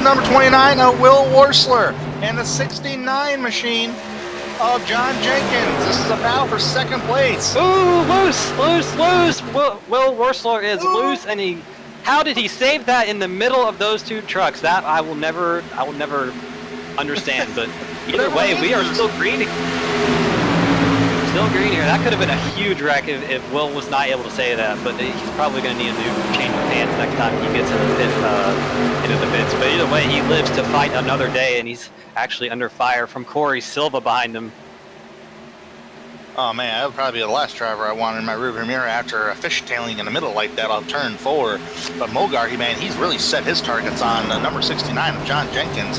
number 29 of Will Worsler and the 69 machine of John Jenkins. This is a battle for second place. Ooh, loose. Will Worsler is loose, and how did he save that in the middle of those two trucks? That I will never understand. But either way, we are still green. Still green here. That could have been a huge wreck if Will was not able to say that, but he's probably going to need a new change of pants next time he gets into the pits. But either way, he lives to fight another day, and he's actually under fire from Corey Silva behind him. Oh man, that would probably be the last driver I wanted in my rearview mirror after fishtailing in the middle like that on turn 4. But Mogart, he's really set his targets on number 69 of John Jenkins.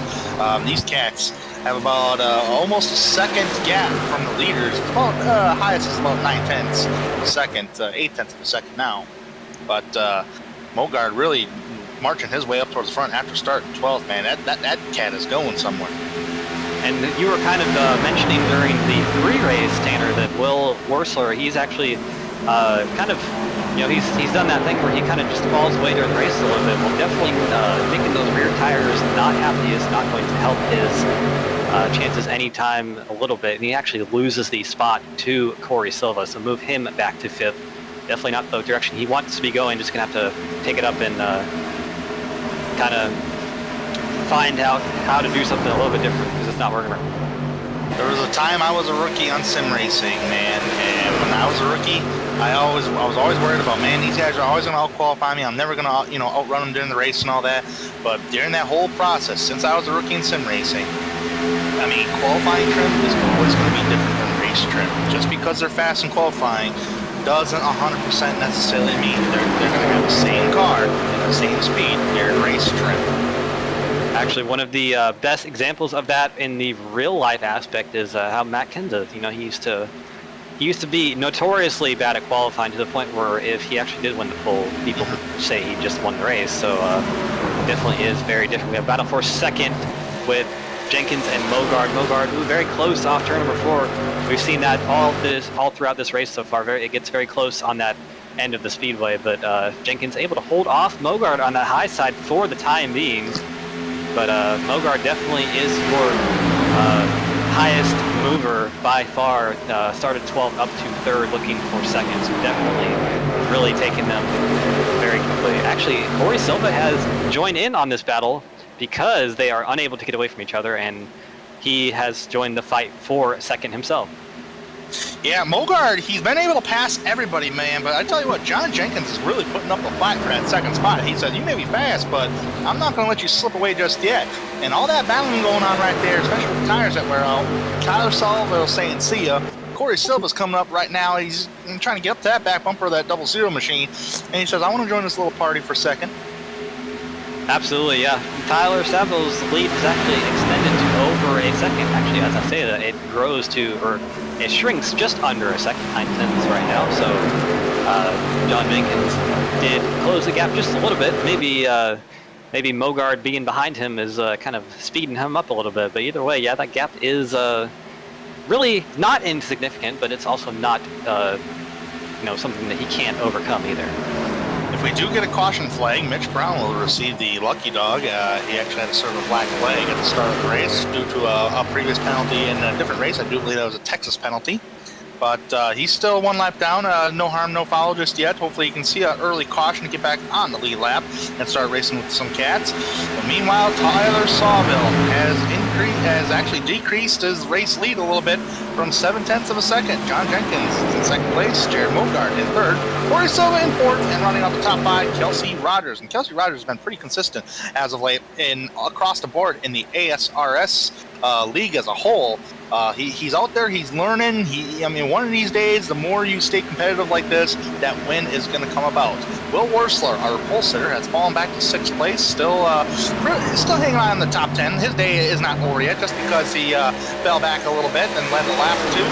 These cats have about almost a second gap from the leaders. It's about highest is about 9/10 of a second, 8/10 of a second now. But Mogart really marching his way up towards the front after starting 12th. Man, that cat is going somewhere. And you were kind of mentioning during the 3 race, Tanner, that Will Worsler, he's actually kind of, he's done that thing where he kind of just falls away during the race a little bit. Well, definitely making those rear tires not happy is not going to help his chances anytime a little bit. And he actually loses the spot to Corey Silva, so move him back to 5th. Definitely not the direction he wants to be going. Just going to have to pick it up and kind of find out how to do something a little bit different because it's not working right. There was a time I was a rookie on sim racing, man, and when I was a rookie, I was always worried about, man, these guys are always going to out-qualify me. I'm never going to, outrun them during the race and all that. But during that whole process, since I was a rookie in sim racing, qualifying trim is always going to be different than race trim. Just because they're fast in qualifying doesn't 100% necessarily mean they're going to have the same car and the same speed during race trim. Actually, one of the best examples of that in the real life aspect is how Matt Kenseth, he used to be notoriously bad at qualifying to the point where if he actually did win the pole, people would say he just won the race. So it definitely is very different. We have battle for second with Jenkins and Mogard. Mogard, very close off turn number 4. We've seen that all throughout this race so far. It gets very close on that end of the speedway, but Jenkins able to hold off Mogard on that high side for the time being. But Mogard definitely is your highest mover by far. Started 12th up to 3rd, looking for second. So definitely really taking them very quickly. Actually, Corey Silva has joined in on this battle because they are unable to get away from each other, and he has joined the fight for second himself. Yeah, Mogard, he's been able to pass everybody, man, but I tell you what, John Jenkins is really putting up a fight for that second spot. He said, you may be fast, but I'm not going to let you slip away just yet. And all that battling going on right there, especially with the tires that wear out, Tyler Sullivan saying, see ya. Corey Silva's coming up right now. He's trying to get up to that back bumper of that 00 machine, and he says, I want to join this little party for second. Absolutely, yeah. Tyler Savil's lead is actually extended to over a second. Actually, as I say that, it grows to, or it shrinks just under a second, 9/10 right now. So John Jenkins did close the gap just a little bit. Maybe Mogard being behind him is kind of speeding him up a little bit. But either way, yeah, that gap is really not insignificant, but it's also not something that he can't overcome either. If we do get a caution flag, Mitch Braun will receive the lucky dog. He actually had to serve a black flag at the start of the race due to a previous penalty in a different race. I do believe that was a Texas penalty. But he's still 1 lap down. No harm, no foul just yet. Hopefully he can see an early caution to get back on the lead lap and start racing with some cats. But meanwhile, Tyler Sawville has actually decreased his race lead a little bit from 7/10 of a second. John Jenkins is in second place. Jared Mogard in third. Corey Silva in fourth. And running off the top 5, Kelsey Rogers. And Kelsey Rogers has been pretty consistent as of late across the board in the ASRS league as a whole. He's out there, he's learning. One of these days, the more you stay competitive like this, that win is going to come about. Will Worsler, our pole sitter, has fallen back to 6th place, still hanging on in the top 10. His day is not over yet, just because he fell back a little bit and led a lap or two.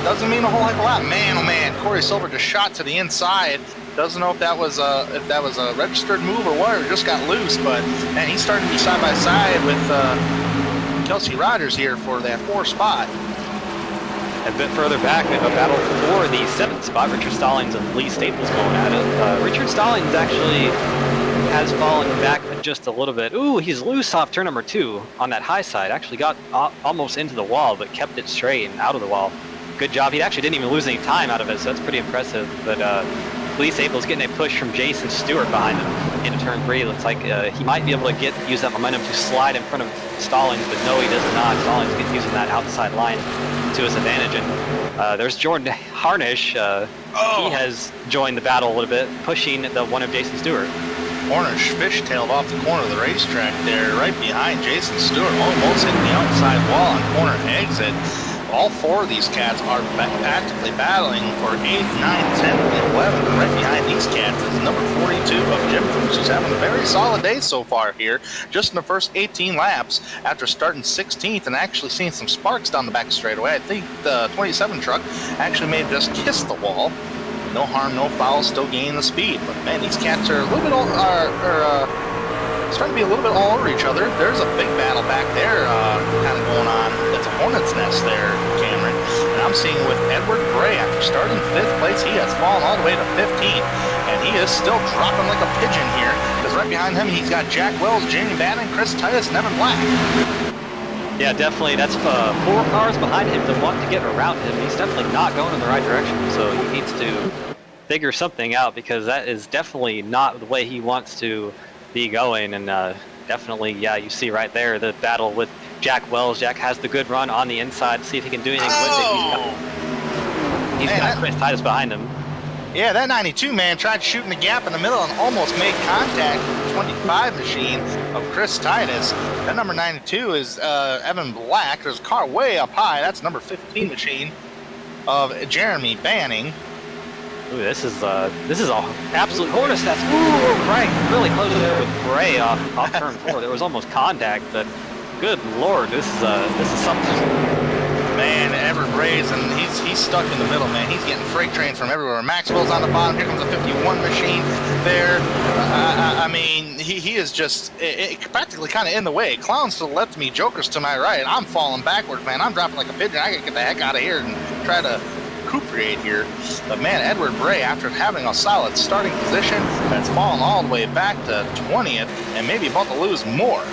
Doesn't mean a whole heck of a lot. Man, oh man, Corey Silva just shot to the inside. Doesn't know if that was a registered move or what, or just got loose. But man, he's starting to be side by side with Kelsey Rogers here for that 4th spot. A bit further back, we have a battle for the 7th spot. Richard Stallings and Lee Staples going at it. Richard Stallings actually has fallen back just a little bit. Ooh, he's loose off turn number 2 on that high side. Actually got almost into the wall, but kept it straight and out of the wall. Good job. He actually didn't even lose any time out of it, so that's pretty impressive. But Lee Sable's getting a push from Jason Stewart behind him into turn 3. Looks like he might be able to use that momentum to slide in front of Stallings, but no, he does not. Stallings gets using that outside line to his advantage. And there's Jordan Harnish. He has joined the battle a little bit, pushing the one of Jason Stewart. Harnish fishtailed off the corner of the racetrack there, right behind Jason Stewart, almost hitting the outside wall on corner exit. All 4 of these cats are practically battling for 8th, 9th, 10th, and 11th. And right behind these cats is number 42 of Jim Fuchs, who's having a very solid day so far here, just in the first 18 laps after starting 16th and actually seeing some sparks down the back straightaway. I think the 27 truck actually may have just kissed the wall. No harm, no foul, still gaining the speed. But man, these cats are a little bit starting to be a little bit all over each other. There's a big battle back there kind of going on. It's a hornet's nest there, Cameron. And I'm seeing with Edward Gray, after starting 5th place, he has fallen all the way to 15th. And he is still dropping like a pigeon here, because right behind him, he's got Jack Wells, Jamie Bannon, Chris Titus, and Evan Black. Yeah, definitely. That's 4 cars behind him to want to get around him. He's definitely not going in the right direction, so he needs to figure something out, because that is definitely not the way he wants to be going. And definitely, yeah, you see right there the battle with Jack Wells. Jack has the good run on the inside. See if he can do anything with it. He's got Chris Titus behind him. Yeah, that 92 man tried shooting the gap in the middle and almost made contact with the 25 machine of Chris Titus. That number 92 is Evan Black. There's a car way up high. That's number 15 machine of Jeremy Banning. Ooh, this is an absolute hornet's nest. Ooh, right, really close there with Gray off turn 4. There was almost contact, but good lord, this is something. Man, Everett Bray's, and he's stuck in the middle, man. He's getting freight trains from everywhere. Maxwell's on the bottom. Here comes a 51 machine there. I mean, he is just practically kind of in the way. Clowns to the left of me, Jokers to my right. I'm falling backwards, man. I'm dropping like a pigeon. I gotta get the heck out of here and try to recuperate here. But man, Edward Bray, after having a solid starting position, has fallen all the way back to 20th and maybe about to lose more.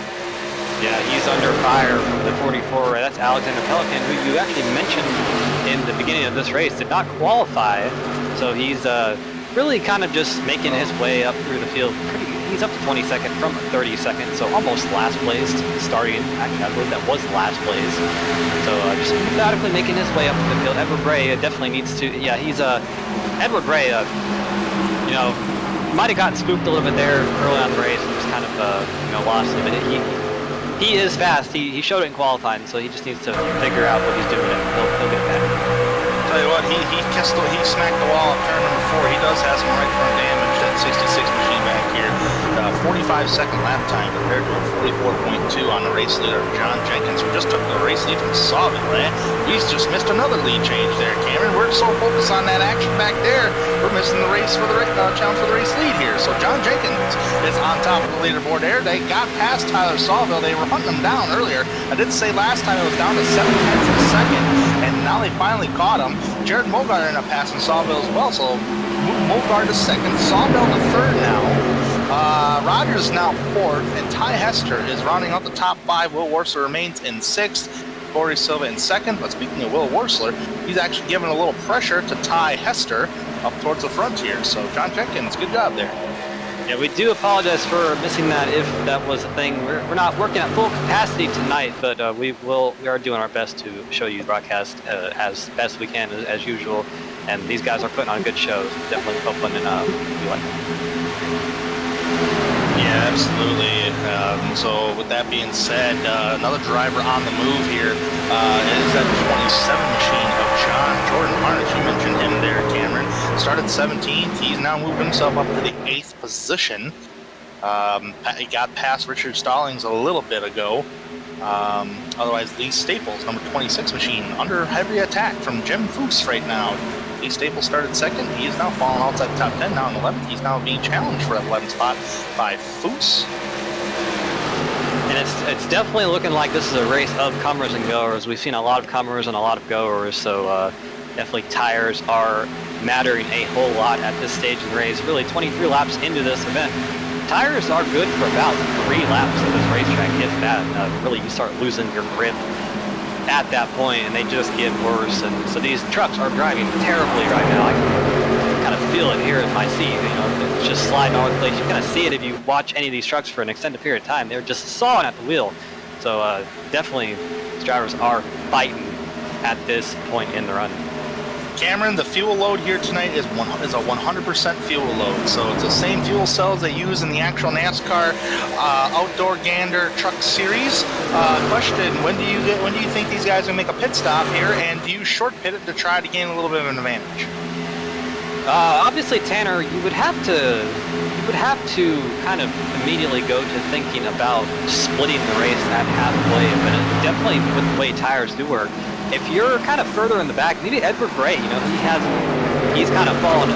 Yeah, he's under fire from the 44. That's Alexander Pelican, who you actually mentioned in the beginning of this race did not qualify. So he's really kind of just making his way up through the field. He's up to 22nd from 32nd, so almost last place starting. Actually, I believe that was last place. So just methodically making his way up the field. Edward Bray definitely needs to. Yeah, he's Edward Bray. You know, might have gotten spooked a little bit there early on in the race and just kind of lost a bit. He is fast. He showed it in qualifying, so he just needs to figure out what he's doing, and he'll get back. Tell you what, he smacked the wall at turn number 4. He does have some right front damage. That 66 machine back here. 45-second lap time compared to a 44.2 on the race leader, John Jenkins, who just took the race lead from Sawville. He's just missed another lead change there, Cameron. We're so focused on that action back there, we're missing the race for the challenge for the race lead here. So John Jenkins is on top of the leaderboard there. They got past Tyler Sawville. They were hunting him down earlier. I did say last time it was down to 7/10 of a second, and now they finally caught him. Jared Mogard ended up passing Sawville as well, so Mogard to second, Sawville to third now. Rogers is now 4th, and Ty Hester is rounding out the top 5. Will Worsler remains in 6th. Corey Silva in 2nd. But speaking of Will Worsler, he's actually giving a little pressure to Ty Hester up towards the front here. So John Jenkins, good job there. Yeah, we do apologize for missing that if that was a thing. We're not working at full capacity tonight, but we are doing our best to show you the broadcast as best we can as usual. And these guys are putting on good shows. Definitely hoping you like them. Yeah, absolutely. So with that being said, another driver on the move here is that 27 machine of John Jordan Harnish. You mentioned him there, Cameron. Started 17th. He's now moved himself up to the 8th position. He got past Richard Stallings a little bit ago. Otherwise, Lee Staples, number 26 machine, under heavy attack from Jim Foose right now. Lee Staples started 2nd. He is now falling outside the top 10, now in 11th. He's now being challenged for that 11th spot by Foose. And it's definitely looking like this is a race of comers and goers. We've seen a lot of comers and a lot of goers, so definitely tires are mattering a whole lot at this stage in the race. Really 23 laps into this event. tires are good for about 3 laps of this racetrack. If that really you start losing your grip at that point, and they just get worse. And so these trucks are driving terribly right now. I can kind of feel it here in my seat. You know, it's just sliding all over the place. You kind of see it if you watch any of these trucks for an extended period of time. They're just sawing at the wheel. So definitely, these drivers are fighting at this point in the run. Cameron, the fuel load here tonight is a 100% fuel load, so it's the same fuel cells they use in the actual NASCAR Outdoor Gander Truck Series. Question: When do you think these guys are gonna make a pit stop here, and do you short pit it to try to gain a little bit of an advantage? Obviously, Tanner, you would have to kind of immediately go to thinking about splitting the race at halfway, but definitely with the way tires do work. If you're kind of further in the back, maybe Edward Gray, you know, he's kind of fallen a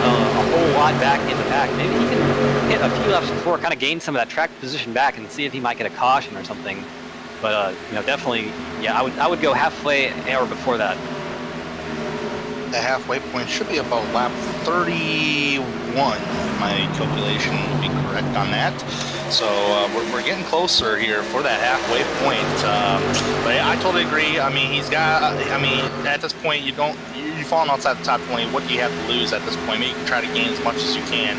whole lot back in the back. Maybe he can hit a few laps before, kind of gain some of that track position back and see if he might get a caution or something. But you know, definitely, yeah, I would go halfway or before that. The halfway point should be about lap 31. My calculation would be correct on that. So we're getting closer here for that halfway point. But I totally agree. I mean, at this point, you've fallen outside the top 20. What do you have to lose at this point? Maybe you can try to gain as much as you can.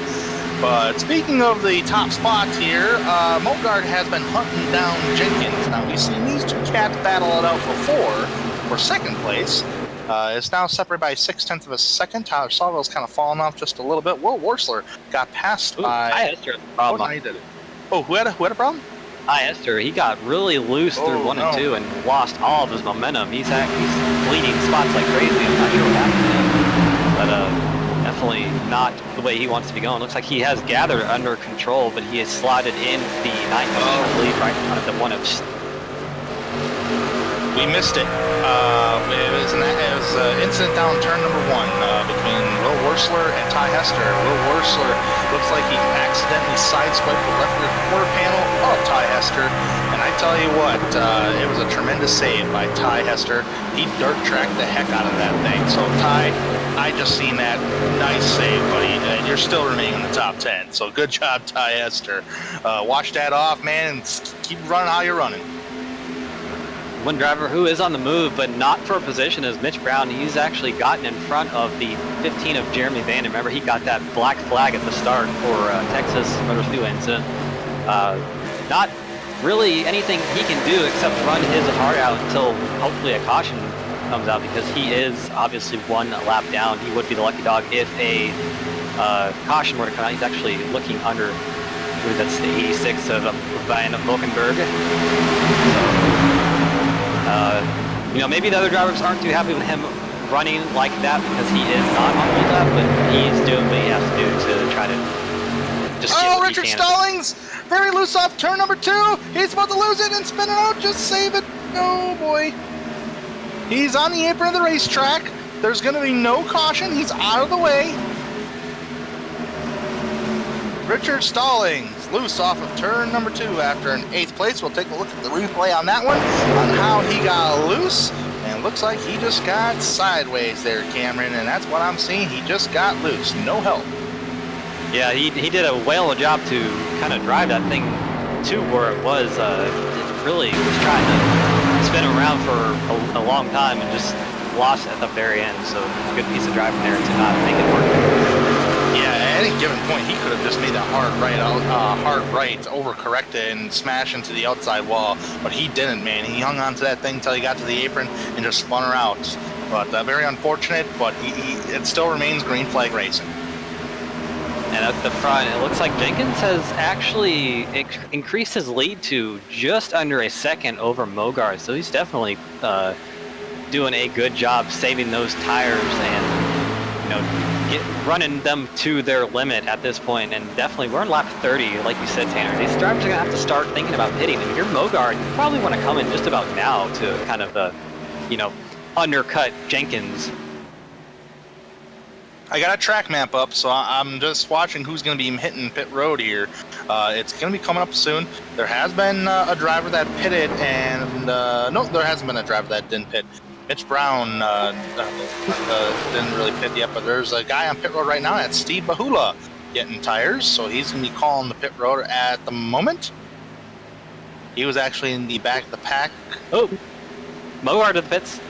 But speaking of the top spot here, Mogard has been hunting down Jenkins. Now, we've seen these two cats battle it out before for second place. It's now separated by 0.6 of a second. Tyler Sawville's kind of fallen off just a little bit. Will Worsler got passed by... Esther, problem. He did it. Oh, who had a problem? Esther, he got really loose through 1 and 2 and lost all of his momentum. He's bleeding spots like crazy. I'm not sure what happened to him. But definitely not the way he wants to be going. Looks like he has gathered under control, but he has slotted in the 9th position lead right in front of the one of... We missed it. It was incident down turn number 1 between Will Worsler and Ty Hester. Will Worsler looks like he accidentally sideswiped the left rear quarter panel of Ty Hester. And I tell you what, it was a tremendous save by Ty Hester. He dirt tracked the heck out of that thing. So Ty, I just seen that. Nice save, buddy. And you're still remaining in the top 10. So good job, Ty Hester. Wash that off, man, and keep running how you're running. One driver who is on the move, but not for a position, is Mitch Braun. He's actually gotten in front of the 15 of Jeremy Vanden. Remember, he got that black flag at the start for Texas Motor Speedway incident. Not really anything he can do except run his heart out until hopefully a caution comes out, because he is obviously 1 lap down. He would be the lucky dog if a caution were to come out. He's actually looking under, I believe that's the 86 of Van Valkenburg. You know, maybe the other drivers aren't too happy with him running like that because he is not on the lap, but he's doing what he has to do to try to just get what Richard he can. Stallings, very loose off turn number 2. He's about to lose it and spin it out. Just save it. Oh boy. He's on the apron of the racetrack. There's going to be no caution. He's out of the way. Richard Stallings loose off of turn number 2 after an 8th place. We'll take a look at the replay on that one, on how he got loose. And looks like he just got sideways there, Cameron, and that's what I'm seeing. He just got loose. No help. Yeah, he did a whale of a job to kind of drive that thing to where it was. It really was trying to spin around for a long time and just lost at the very end. So good piece of driving there to not make it work. Yeah, at any given point, he could have just made that hard right, overcorrected and smash into the outside wall, but he didn't, man. He hung on to that thing until he got to the apron and just spun her out. But very unfortunate, but it still remains green flag racing. And at the front, it looks like Jenkins has actually increased his lead to just under a second over Mogard, so he's definitely doing a good job saving those tires and, you know, running them to their limit at this point. And definitely we're in lap 30, like you said, Tanner. These drivers are gonna have to start thinking about pitting. And if you're Mogard, you probably want to come in just about now to kind of you know, undercut Jenkins. I got a track map up, so I'm just watching who's going to be hitting pit road here. It's going to be coming up soon. There has been a driver that pitted, and no, there hasn't been a driver that didn't pit. Mitch Braun didn't really pit yet, but there's a guy on pit road right now. That's Steve Bahula. getting tires, so he's going to be calling the pit road at the moment. He was actually in the back of the pack. Oh, Mogard to the pits.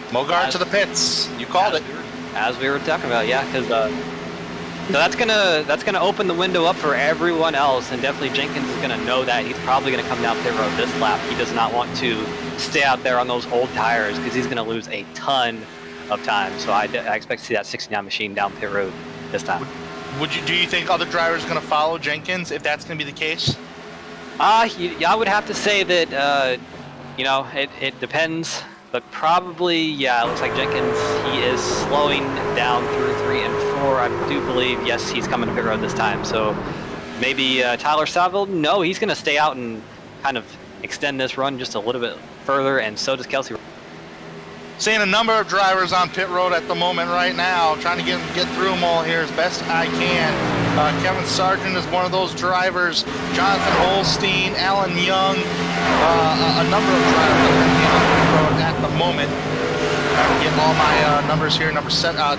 Mogard to the pits. You called it. As we were talking about, yeah, because so that's gonna open the window up for everyone else, and definitely Jenkins is gonna know that he's probably gonna come down pit road this lap. He does not want to stay out there on those old tires because he's gonna lose a ton of time. So I expect to see that 69 machine down pit road this time. Do you think other drivers are gonna follow Jenkins if that's gonna be the case? Yeah, I would have to say that you know, it depends. But probably, yeah, it looks like Jenkins, he is slowing down through 3 and 4. I do believe, yes, he's coming to pit road this time. So maybe Tyler Saville, no, he's going to stay out and kind of extend this run just a little bit further, and so does Kelsey. Seeing a number of drivers on pit road at the moment right now, trying to get through them all here as best I can. Kevin Sargent is one of those drivers. Jonathan Holstein, Alan Young, a number of drivers on pit road at the moment. I'm getting all my numbers here. Number 7,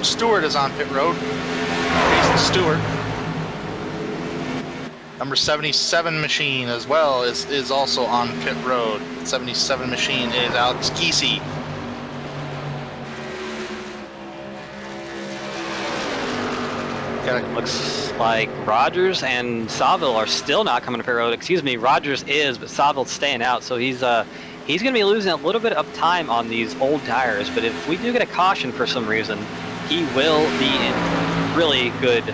Stewart is on pit road. Jason Stewart. Number 77 machine as well is also on pit road. 77 machine is Alex Giese. Looks like Rogers and Saville are still not coming to pit road. Excuse me, Rogers is, but Saville's staying out. So he's going to be losing a little bit of time on these old tires. But if we do get a caution for some reason, he will be in really good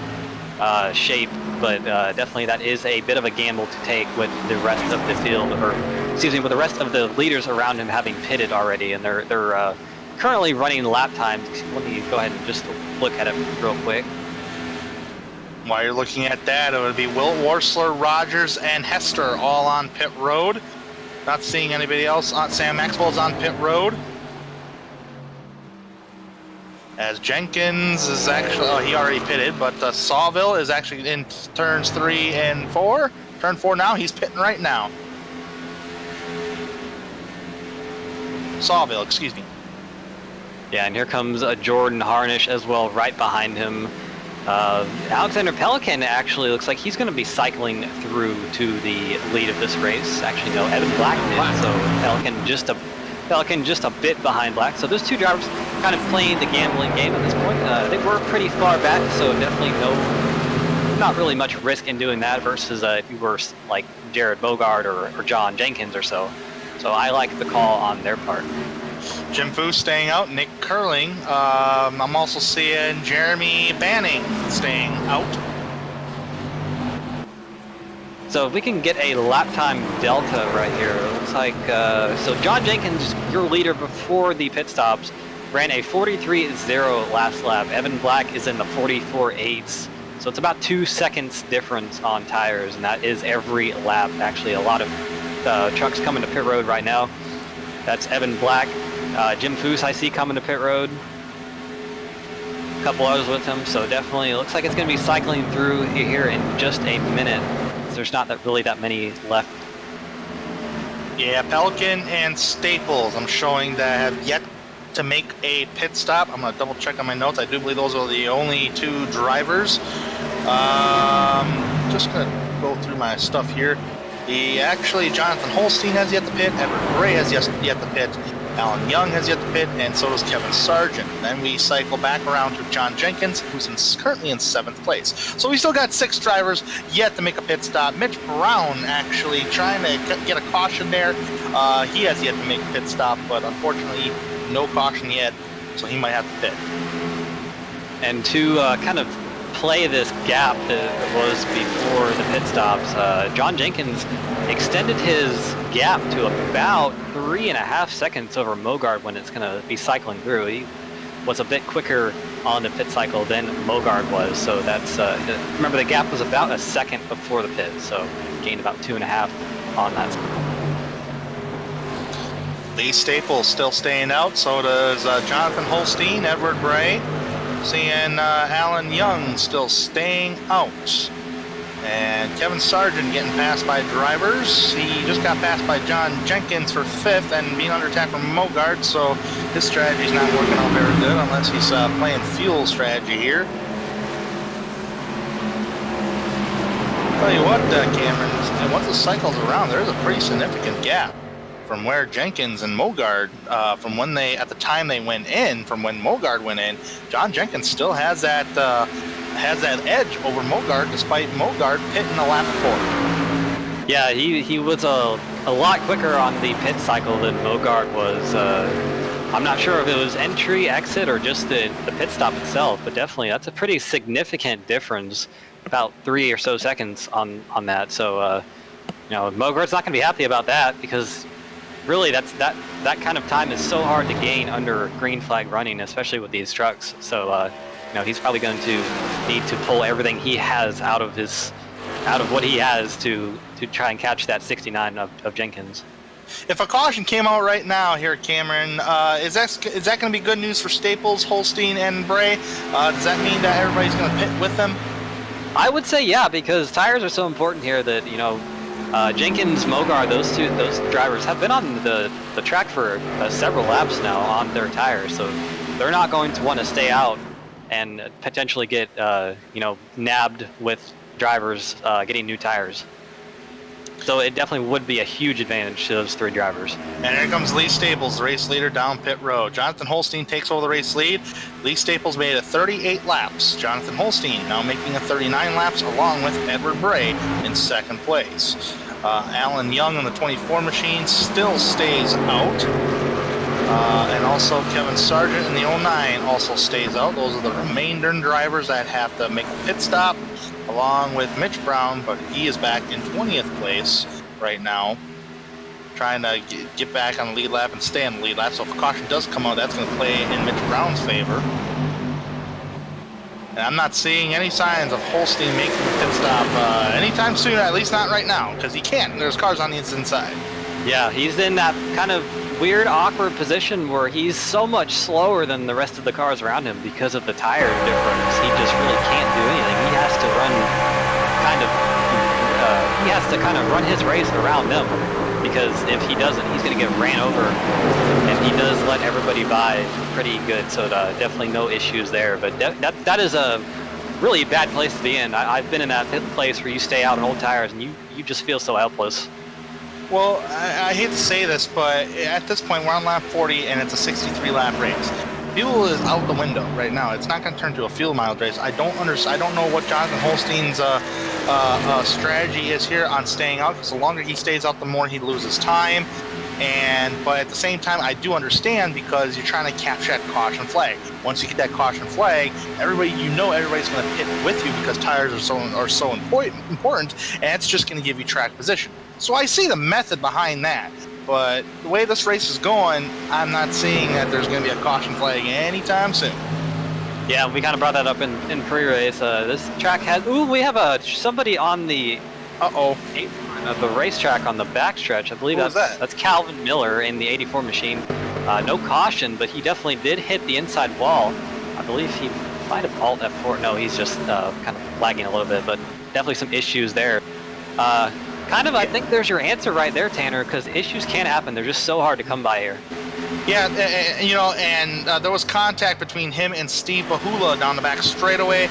shape. But definitely that is a bit of a gamble to take with the rest of the field, or excuse me, with the rest of the leaders around him having pitted already, and they're currently running lap times. Let me go ahead and just look at it real quick. While you're looking at that, it would be Will Worsler, Rogers, and Hester all on pit road. Not seeing anybody else. Sam Maxwell's on pit road. As Jenkins is actually, he already pitted, but Sawville is actually in turns 3 and 4. Turn 4 now, he's pitting right now. Sawville, excuse me. Yeah, and here comes Jordan Harnish as well, right behind him. Alexander Pelican actually looks like he's going to be cycling through to the lead of this race. Actually, no, Evan Black did, so Pelican just a bit behind Black. So those two drivers kind of playing the gambling game at this point. They were pretty far back, so definitely not really much risk in doing that versus if you were like Jared Bogard or John Jenkins or so. So I like the call on their part. Jim Fu staying out, Nick Curling. I'm also seeing Jeremy Banning staying out. So if we can get a lap time delta right here, it looks like, so John Jenkins, your leader before the pit stops, ran a 43.0 last lap. Evan Black is in the 44.8s. So it's about 2 seconds difference on tires, and that is every lap. Actually, a lot of trucks coming to pit road right now. That's Evan Black. Jim Foose I see coming to pit road. A couple others with him, so definitely it looks like it's going to be cycling through here in just a minute. There's not really that many left. Yeah, Pelican and Staples I'm showing that have yet to make a pit stop. I'm going to double check on my notes. I do believe those are the only 2 drivers. Just going to go through my stuff here. Actually, Jonathan Holstein has yet to pit, Edward Gray has yet to pit, Alan Young has yet to pit, and so does Kevin Sargent. Then we cycle back around to John Jenkins, who's currently in 7th place. So we still got 6 drivers yet to make a pit stop. Mitch Braun actually trying to get a caution there. He has yet to make a pit stop, but unfortunately no caution yet, so he might have to pit. And to kind of play this gap that was before the pit stops, John Jenkins extended his gap to about 3.5 seconds over Mogard when it's going to be cycling through. He was a bit quicker on the pit cycle than Mogard was, so that's remember the gap was about a second before the pit, so gained about 2.5 on that. Lee Staples still staying out, so does Jonathan Holstein, Edward Bray. Seeing Alan Young still staying out. And Kevin Sargent getting passed by drivers. He just got passed by John Jenkins for 5th and being under attack from Mogard, so his strategy's not working out very good unless he's playing fuel strategy here. Tell you what, Cameron, and once the cycle's around, there's a pretty significant gap from where Jenkins and Mogard, from when at the time they went in, from when Mogard went in. John Jenkins still has that edge over Mogard, despite Mogard pitting a lap before. Yeah, he was a lot quicker on the pit cycle than Mogard was. I'm not sure if it was entry, exit, or just the pit stop itself, but definitely that's a pretty significant difference. About 3 or so seconds on that. So, Mogard's not going to be happy about that, because really that kind of time is so hard to gain under green flag running, especially with these trucks. So, he's probably going to need to pull everything he has out of what he has to try and catch that 69 of Jenkins. If a caution came out right now here, Cameron, is that going to be good news for Staples, Holstein, and Bray? Does that mean that everybody's going to pit with them? I would say yeah, because tires are so important here that, Jenkins, Mogard, those drivers have been on the track for several laps now on their tires, so they're not going to want to stay out and potentially get, nabbed with drivers getting new tires. So it definitely would be a huge advantage to those 3 drivers. And here comes Lee Staples, the race leader, down pit road. Jonathan Holstein takes over the race lead. Lee Staples made it 38 laps. Jonathan Holstein now making it 39 laps, along with Edward Bray in second place. Alan Young on the 24 machine still stays out. And also Kevin Sargent in the 09 also stays out. Those are the remainder drivers that have to make the pit stop, along with Mitch Braun, but he is back in 20th place right now, trying to get back on the lead lap and stay on the lead lap. So if a caution does come out, that's going to play in Mitch Braun's favor. And I'm not seeing any signs of Holstein making the pit stop anytime soon, at least not right now, because he can't. There's cars on the inside. Yeah, he's in that kind of weird, awkward position where he's so much slower than the rest of the cars around him because of the tire difference. He just really can't do anything. He has to kind of run his race around them, because if he doesn't, he's going to get ran over, and he does let everybody by pretty good, so definitely no issues there. But that is a really bad place to be in. I've been in that place where you stay out on old tires and you just feel so helpless. Well, I hate to say this, but at this point we're on lap 40 and it's a 63-lap race. Fuel is out the window right now. It's not going to turn to a fuel mileage race. I don't know what Jonathan Holstein's strategy is here on staying out, because the longer he stays out, the more he loses time. But at the same time, I do understand, because you're trying to capture that caution flag. Once you get that caution flag, everybody's going to pit with you, because tires are so important, and it's just going to give you track position. So I see the method behind that, but the way this race is going, I'm not seeing that there's going to be a caution flag anytime soon. Yeah, we kind of brought that up in pre-race. This track has... Ooh, we have somebody on the... the racetrack on the backstretch. I believe that's Calvin Miller in the 84 machine. No caution, but he definitely did hit the inside wall. I believe he might have alt F4. No, he's just kind of lagging a little bit, but definitely some issues there. I think there's your answer right there, Tanner, because issues can happen. They're just so hard to come by here. Yeah, there was contact between him and Steve Bahula down the back straightaway.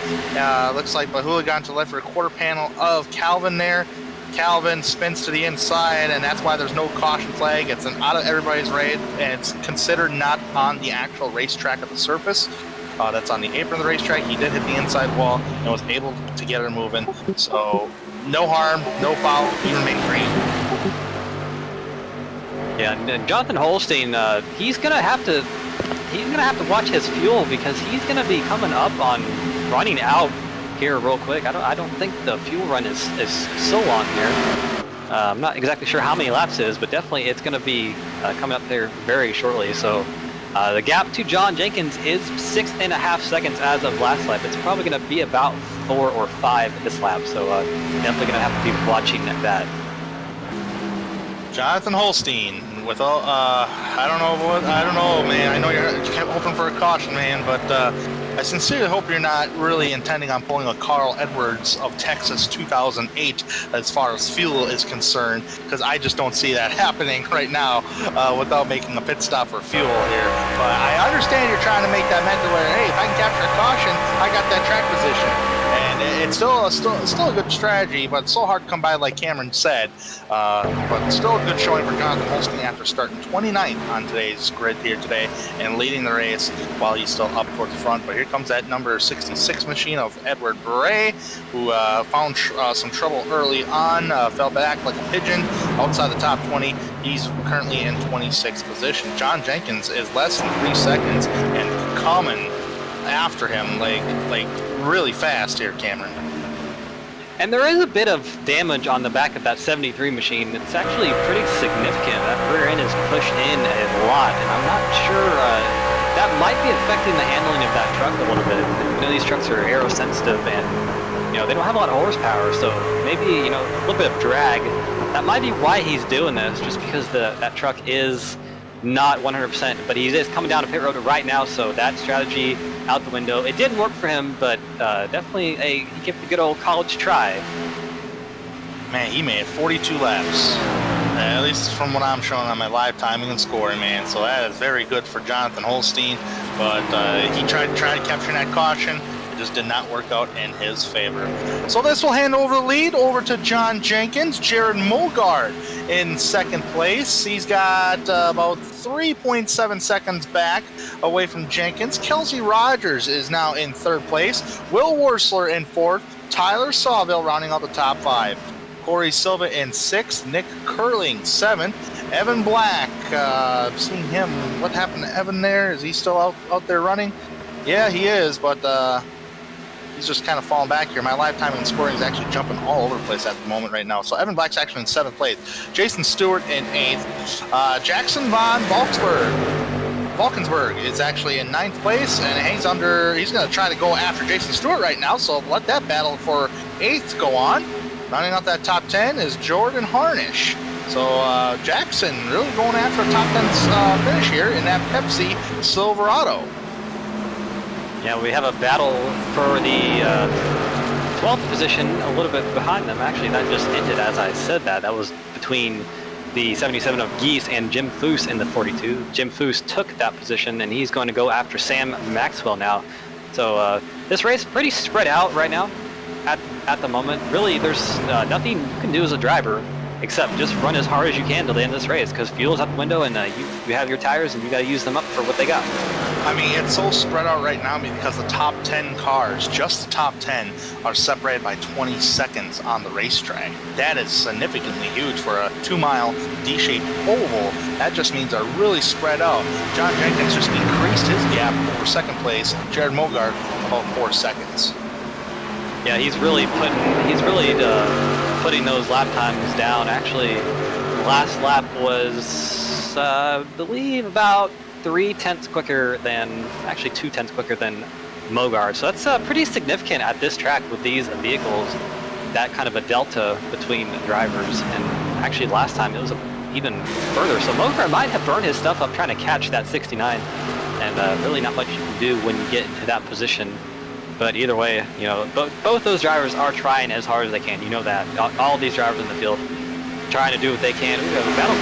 Looks like Bahula got into the left rear quarter panel of Calvin there. Calvin spins to the inside, and that's why there's no caution flag. It's out of everybody's race, and it's considered not on the actual racetrack of the surface. That's on the apron of the racetrack. He did hit the inside wall and was able to get her moving. So no harm, no foul. He remained green. Yeah, and Jonathan Holstein, he's gonna have to watch his fuel, because he's gonna be coming up on running out here real quick. I don't think the fuel run is so long here. I'm not exactly sure how many laps it is, but definitely it's going to be coming up there very shortly. So the gap to John Jenkins is 6.5 seconds as of last lap. It's probably going to be about 4 or 5 this lap. So definitely going to have to be watching that. Jonathan Holstein with I don't know, man. I know you kept hoping for a caution, man, but I sincerely hope you're not really intending on pulling a Carl Edwards of Texas 2008 as far as fuel is concerned, because I just don't see that happening right now without making a pit stop for fuel here. But I understand you're trying to make that method where, hey, if I can capture a caution, I got that track position. And man. It's still a good strategy, but it's so hard to come by, like Cameron said. But still a good showing for Jonathan Holstein after starting 29th on today's grid here today and leading the race while he's still up towards the front. But here comes that number 66 machine of Edward Bray, who found some trouble early on, fell back like a pigeon outside the top 20. He's currently in 26th position. John Jenkins is less than 3 seconds and coming after him like really fast here, Cameron. And there is a bit of damage on the back of that 73 machine. It's actually pretty significant. That rear end is pushed in a lot, and I'm not sure that might be affecting the handling of that truck a little bit. You know, these trucks are aero sensitive, and you know they don't have a lot of horsepower, so maybe a little bit of drag. That might be why he's doing this, just because that truck is not 100%, but he is coming down a pit road right now, so that strategy out the window. It didn't work for him, but definitely he gave it a good old college try. Man, he made 42 laps, at least from what I'm showing on my live timing and scoring, man. So that is very good for Jonathan Holstein, but he tried capturing that caution. It just did not work out in his favor. So this will hand over the lead over to John Jenkins. Jared Mogard in second place. He's got about 3.7 seconds back away from Jenkins. Kelsey Rogers is now in third place. Will Worsler in fourth. Tyler Sawville rounding out the top 5. Corey Silva in 6th, Nick Curling 7th, Evan Black, seeing him, what happened to Evan there? Is he still out there running? Yeah, he is, but he's just kind of falling back here. My lifetime in scoring is actually jumping all over the place at the moment right now. So Evan Black's actually in 7th place. Jason Stewart in 8th. Jackson Von Valkensburg is actually in 9th place, and he's going to try to go after Jason Stewart right now, so let that battle for 8th go on. Rounding out that top 10 is Jordan Harnish. So Jackson really going after a top 10 finish here in that Pepsi Silverado. Yeah, we have a battle for the 12th position, a little bit behind them. Actually, that just ended as I said that. That was between the 77 of Geese and Jim Foose in the 42. Jim Foose took that position, and he's going to go after Sam Maxwell now. So this race is pretty spread out right now at the moment. Really, there's nothing you can do as a driver except just run as hard as you can to the end of this race, because fuel's out the window, and you have your tires, and you got to use them up for what they got. I mean, it's so spread out right now because the top 10 cars, just the top 10, are separated by 20 seconds on the racetrack. That is significantly huge for a 2-mile D-shaped oval. That just means they're really spread out. John Jenkins just increased his gap over second place, Jared Mogart, about 4 seconds. Yeah, he's really putting those lap times down. Actually, last lap was, I believe, about 3/10 quicker than, actually 2/10 quicker than Mogard. So that's pretty significant at this track with these vehicles, that kind of a delta between the drivers. And actually last time it was even further. So Mogard might have burned his stuff up trying to catch that 69, and really not much you can do when you get into that position. But either way, both those drivers are trying as hard as they can. You know that. All these drivers in the field trying to do what they can. We have a battle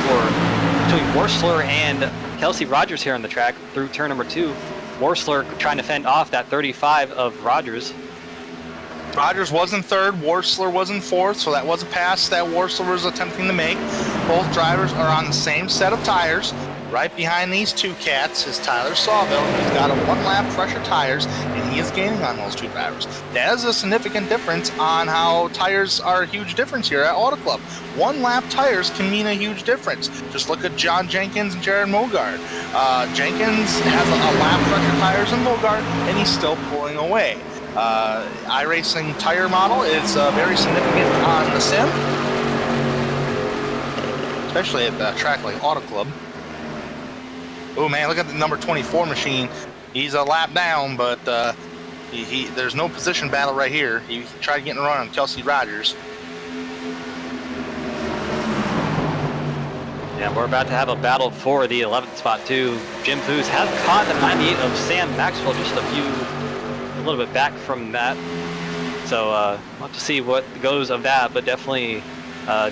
between Worsler and Kelsey Rogers here on the track through turn number 2. Worsler trying to fend off that 35 of Rogers. Rogers was in 3rd, Worsler was in 4th, so that was a pass that Worsler was attempting to make. Both drivers are on the same set of tires. Right behind these two cats is Tyler Sawville. He's got a 1-lap fresher tires, and he is gaining on those two drivers. That is a significant difference on how tires are a huge difference here at Auto Club. 1-lap tires can mean a huge difference. Just look at John Jenkins and Jared Mogard. Jenkins has a lap fresher tires than Mogard, and he's still pulling away. iRacing tire model is very significant on the sim, especially at the track like Auto Club. Oh man, look at the number 24 machine. He's a lap down, but there's no position battle right here. He tried getting a run on Kelsey Rogers. Yeah, we're about to have a battle for the 11th spot too. Jim Foose has caught the 98 of Sam Maxwell, just a little bit back from that. So we'll have to see what goes of that, but definitely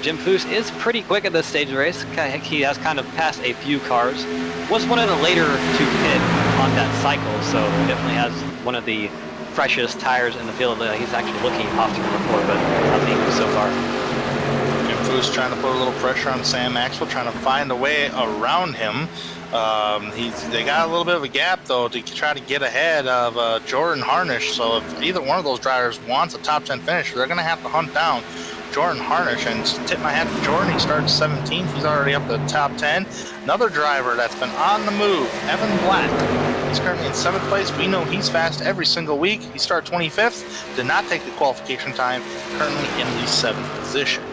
Jim Foose is pretty quick at this stage of the race. He has kind of passed a few cars. Was one of the later to pit on that cycle, so definitely has one of the freshest tires in the field. He's actually looking off turn before, but nothing so far. And Foose trying to put a little pressure on Sam Maxwell, trying to find a way around him. They got a little bit of a gap though to try to get ahead of Jordan Harnish. So if either one of those drivers wants a top 10 finish, they're going to have to hunt down Jordan Harnish. And tip my hat to Jordan, he started 17th. He's already up to the top 10. Another driver that's been on the move, Evan Black. He's currently in 7th place. We know he's fast every single week. He started 25th, did not take the qualification time, currently in the 7th position.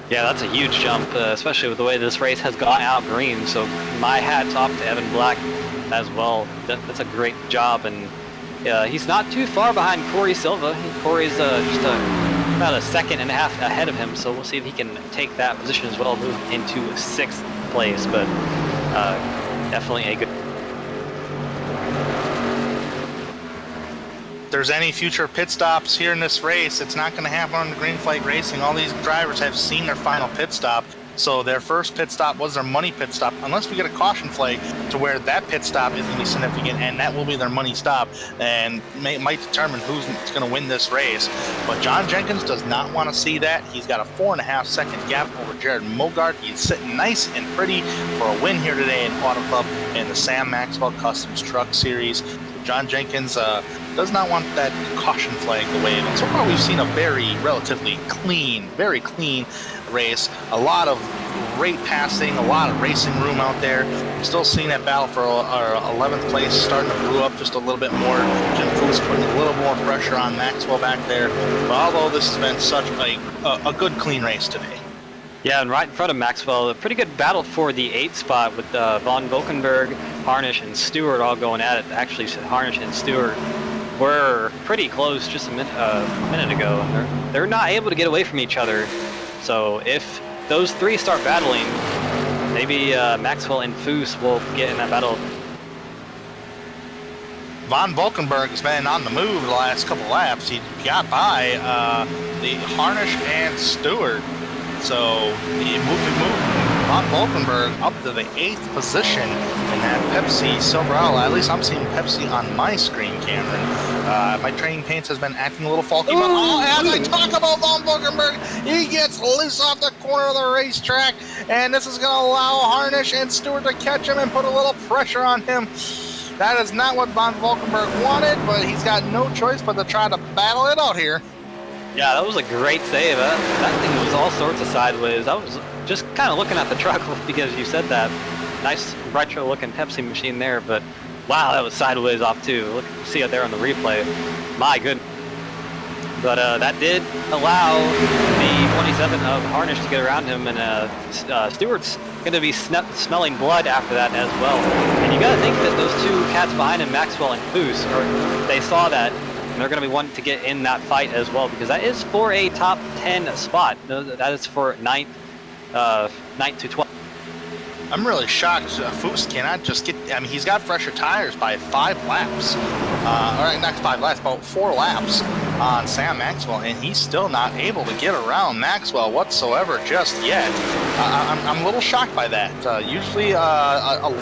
Yeah, that's a huge jump, especially with the way this race has gone out green. So my hat's off to Evan Black as well. That's a great job, and he's not too far behind Corey Silva. Corey's just about a second and a half ahead of him, so we'll see if he can take that position as well, move into 6th place. But definitely a good. If there's any future pit stops here in this race, it's not going to happen on the green flag racing. All these drivers have seen their final pit stop, so their first pit stop was their money pit stop, unless we get a caution flag to where that pit stop is going to be significant, and that will be their money stop and might determine who's going to win this race. But John Jenkins does not want to see that. He's got a 4.5-second gap over Jared Mogart. He's sitting nice and pretty for a win here today in Auto Club in the Sam Maxwell Customs Truck Series. John Jenkins does not want that caution flag to wave. And so far we've seen a relatively clean, very clean race. A lot of great passing, a lot of racing room out there. We're still seeing that battle for our 11th place starting to brew up just a little bit more. Jim Foose putting a little more pressure on Maxwell back there. But although this has been such a good, clean race today. Yeah, and right in front of Maxwell, a pretty good battle for the 8th spot with Von Valkenburg, Harnish, and Stewart all going at it. Actually, Harnish and Stewart were pretty close just a minute ago, and they're not able to get away from each other. So if those three start battling, maybe Maxwell and Foose will get in that battle. Von Valkenburg has been on the move the last couple laps. He got by the Harnish and Stewart. So he moved Von Valkenburg up to the 8th position in that Pepsi Silverado. At least I'm seeing Pepsi on my screen, Cameron. My training paints has been acting a little faulty. But as I talk about Von Valkenburg, he gets loose off the corner of the racetrack, and this is going to allow Harnish and Stewart to catch him and put a little pressure on him. That is not what Von Valkenburg wanted, but he's got no choice but to try to battle it out here. Yeah, that was a great save. That thing was all sorts of sideways. I was just kind of looking at the truck because you said that. Nice retro-looking Pepsi machine there, but wow, that was sideways off too. Look, see it there on the replay. My goodness. But that did allow the 27 of Harnish to get around him, and Stewart's going to be smelling blood after that as well. And you got to think that those two cats behind him, Maxwell and Foose, they saw that. And they're going to be wanting to get in that fight as well, because that is for a top 10 spot. That is for 9th to 12th. I'm really shocked. Foose cannot just get. I mean, he's got fresher tires by 5 laps. All right, not 5 laps, about 4 laps on Sam Maxwell, and he's still not able to get around Maxwell whatsoever just yet. I'm a little shocked by that. Usually, a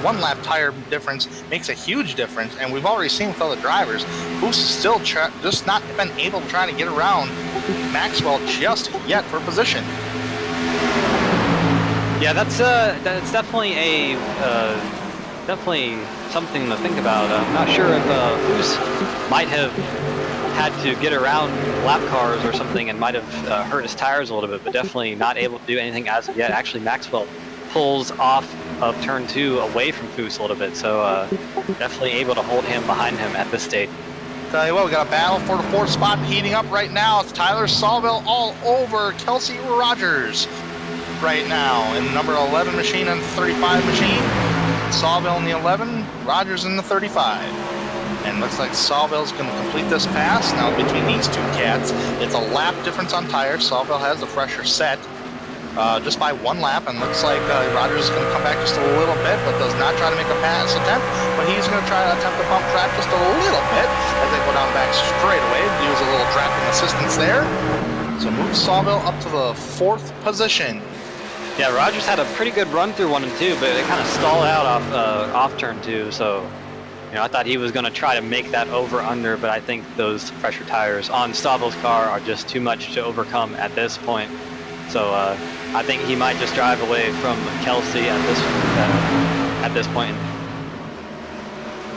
1-lap tire difference makes a huge difference, and we've already seen with other drivers, Foose is still just not been able to try to get around Maxwell just yet for position. Yeah, that's definitely definitely something to think about. I'm not sure if Foose might have had to get around lap cars or something and might have hurt his tires a little bit, but definitely not able to do anything as of yet. Actually, Maxwell pulls off of turn 2 away from Foose a little bit, so definitely able to hold him behind him at this stage. Tell you what, we got a battle for the 4th spot heating up right now. It's Tyler Sawville all over Kelsey Rogers right now in number 11 machine and the 35 machine. Sawville in the 11, Rogers in the 35. And looks like Sawville's going to complete this pass. Now between these two cats, it's a lap difference on tires. Sawville has the fresher set just by 1 lap, and looks like Rogers is going to come back just a little bit, but does not try to make a pass attempt. But he's going to try to attempt to bump track just a little bit as they go down back straight away. Use a little drafting assistance there. So moves Sawville up to the 4th position. Yeah, Rogers had a pretty good run through 1 and 2, but it kind of stalled out off turn 2. So You know, I thought he was going to try to make that over-under, but I think those fresher tires on Stavel's car are just too much to overcome at this point. So I think he might just drive away from Kelsey at this point.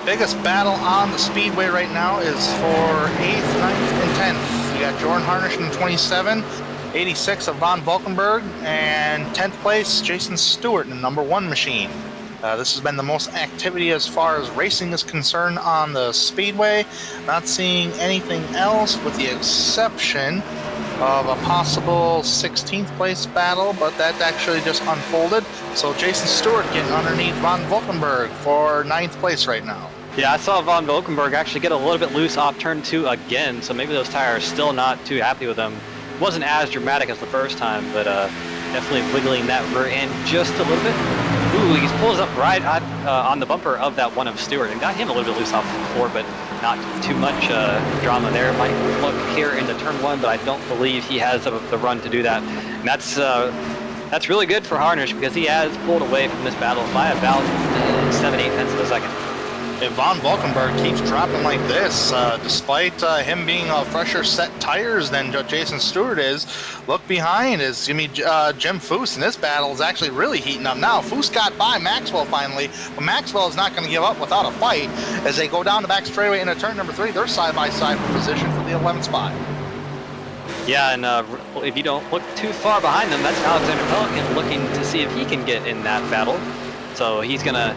Biggest battle on the speedway right now is for 8th, 9th, and 10th. We got Jordan Harnish in 27, 86 of Von Valkenburg, and 10th place Jason Stewart in the number 1 machine. This has been the most activity as far as racing is concerned on the speedway. Not seeing anything else with the exception of a possible 16th place battle, but that actually just unfolded. So Jason Stewart getting underneath Von Valkenburg for 9th place right now. Yeah, I saw Von Valkenburg actually get a little bit loose off turn 2 again, so maybe those tires still not too happy with him. Wasn't as dramatic as the first time, but definitely wiggling that rear end just a little bit. Ooh, he pulls up right on the bumper of that one of Stewart and got him a little bit loose off the floor, but not too much drama there. Might look here into turn 1, but I don't believe he has the run to do that. And that's really good for Harnish because he has pulled away from this battle by about 7-8 tenths of a second. If Von Valkenburg keeps dropping like this, despite him being fresher set tires than Jason Stewart is, look behind is Jim Foose, and this battle is actually really heating up now. Foose got by Maxwell finally, but Maxwell is not going to give up without a fight. As they go down the back straightaway into turn number 3, they're side-by-side for position for the 11th spot. Yeah, and if you don't look too far behind them, that's Alexander Pelican looking to see if he can get in that battle. So he's gonna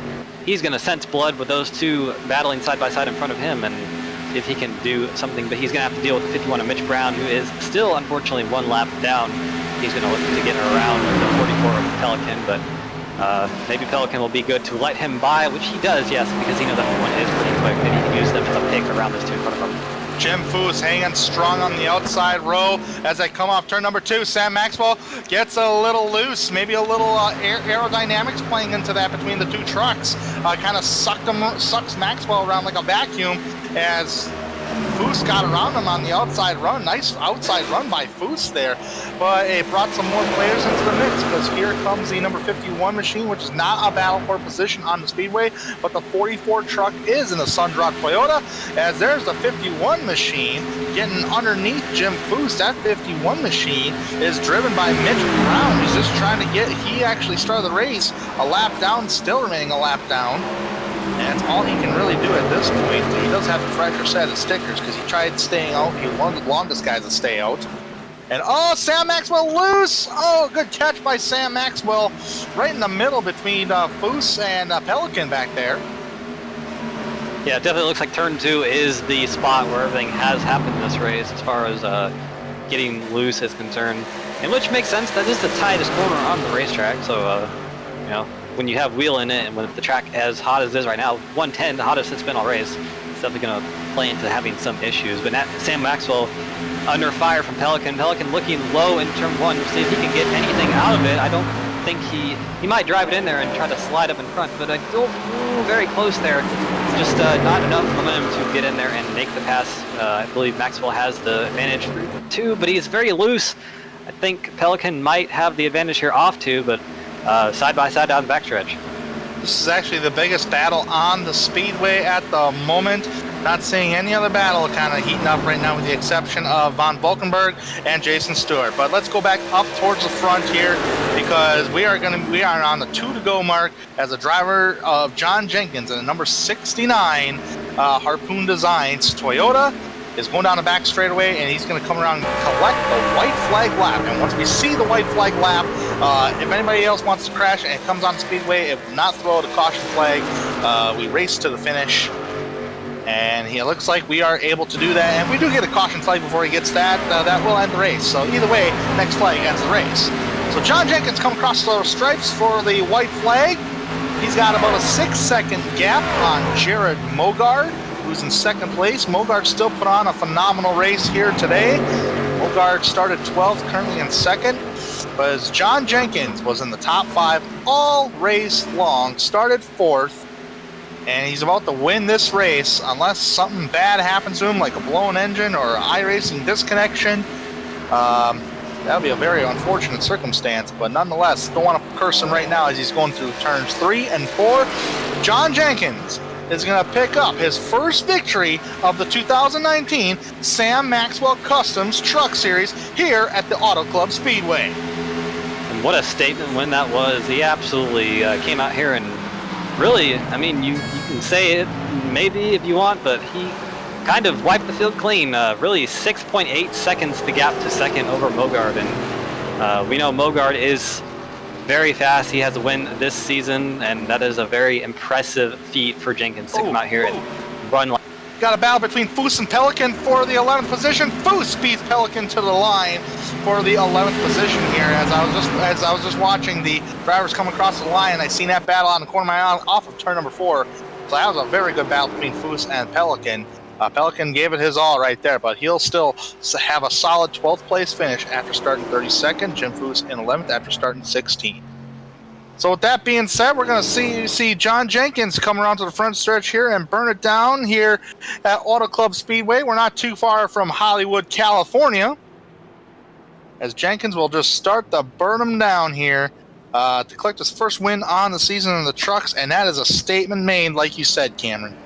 sense blood with those two battling side by side in front of him and see if he can do something, but he's gonna have to deal with the 51 of Mitch Braun, who is still unfortunately 1 lap down. He's gonna look to get around the 44 of Pelican, but maybe Pelican will be good to let him by, which he does, yes, because he knows that one is pretty quick. Maybe he can use them as a pick around this two in front of him. Jim Foose hanging strong on the outside row as they come off turn number 2. Sam Maxwell gets a little loose, maybe a little aerodynamics playing into that between the 2 trucks. Kind of sucks Maxwell around like a vacuum as Foose got around him on the outside run. Nice outside run by Foose there, but it brought some more players into the mix because here comes the number 51 machine, which is not a battle for position on the speedway, but the 44 truck is in the Sundrop Toyota, as there's the 51 machine getting underneath Jim Foose. That 51 machine is driven by Mitch Braun. He's just trying to he actually started the race a lap down, still remaining a lap down. And that's all he can really do at this point. He does have a fresher set of stickers because he tried staying out. He was one of the longest guys to stay out. And Sam Maxwell loose! Oh, good catch by Sam Maxwell. Right in the middle between Foose and Pelican back there. Yeah, it definitely looks like turn 2 is the spot where everything has happened in this race as far as getting loose is concerned. And which makes sense, that is the tightest corner on the racetrack, so, you know, when you have wheel in it and with the track as hot as it is right now, 110, the hottest it's been all race, it's definitely going to play into having some issues. But Sam Maxwell under fire from Pelican. Pelican looking low in turn 1 to see if he can get anything out of it. I don't think he might drive it in there and try to slide up in front, but I don't very close there. It's just not enough momentum to get in there and make the pass. I believe Maxwell has the advantage through 2, but he's very loose. I think Pelican might have the advantage here off 2, but side by side down the backstretch. This is actually the biggest battle on the speedway at the moment. Not seeing any other battle kind of heating up right now with the exception of Von Valkenburg and Jason Stewart. But let's go back up towards the front here because we are on the 2 to go mark as a driver of John Jenkins in the number 69 Harpoon Designs Toyota is going down the back straightaway, and he's going to come around and collect the white flag lap. And once we see the white flag lap, if anybody else wants to crash and it comes on the speedway, it will not throw out a caution flag. We race to the finish, and it looks like we are able to do that. And if we do get a caution flag before he gets that, that will end the race. So either way, next flag ends the race. So John Jenkins come across those stripes for the white flag. He's got about a 6-second gap on Jared Mogard, who's in 2nd place. Mogard still put on a phenomenal race here today. Mogard started 12th, currently in 2nd. But as John Jenkins was in the top 5 all race long, started 4th, and he's about to win this race unless something bad happens to him, like a blown engine or iRacing disconnection. That would be a very unfortunate circumstance, but nonetheless, don't want to curse him right now as he's going through turns 3 and 4. John Jenkins is going to pick up his first victory of the 2019 Sam Maxwell Customs Truck Series here at the Auto Club Speedway. And what a statement win that was. He absolutely came out here and really, I mean, you can say it maybe if you want, but he kind of wiped the field clean. Really 6.8 seconds the gap to second over Mogard. And we know Mogard is very fast. He has a win this season, and that is a very impressive feat for Jenkins to come out here and run like. Got a battle between Foose and Pelican for the 11th position. Foose beats Pelican to the line for the 11th position here. As I was just watching the drivers come across the line, I seen that battle on the corner of my eye off of turn number 4. So that was a very good battle between Foose and Pelican. Pelican gave it his all right there, but he'll still have a solid 12th place finish after starting 32nd. Jim Foose in 11th after starting 16th. So with that being said, we're going to see John Jenkins come around to the front stretch here and burn it down here at Auto Club Speedway. We're not too far from Hollywood, California, as Jenkins will just start to burn them down here to collect his first win on the season in the trucks, and that is a statement made, like you said, Cameron.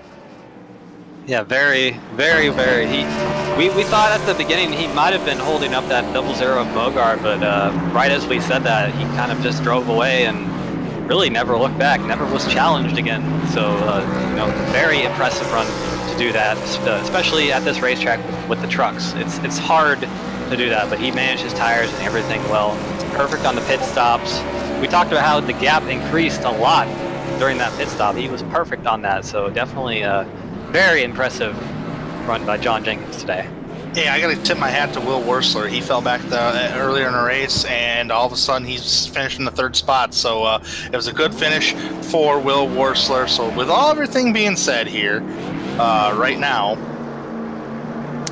Yeah, very, very, very. We thought at the beginning he might have been holding up that 0-0 of Mogard, but right as we said that, he kind of just drove away and really never looked back, never was challenged again. So, very impressive run to do that, especially at this racetrack with the trucks. It's hard to do that, but he managed his tires and everything well. Perfect on the pit stops. We talked about how the gap increased a lot during that pit stop. He was perfect on that, so definitely very impressive run by John Jenkins today. Yeah, I got to tip my hat to Will Wursler. He fell back earlier in the race, and all of a sudden he's finished in the 3rd spot. So it was a good finish for Will Wursler. So with everything being said here right now,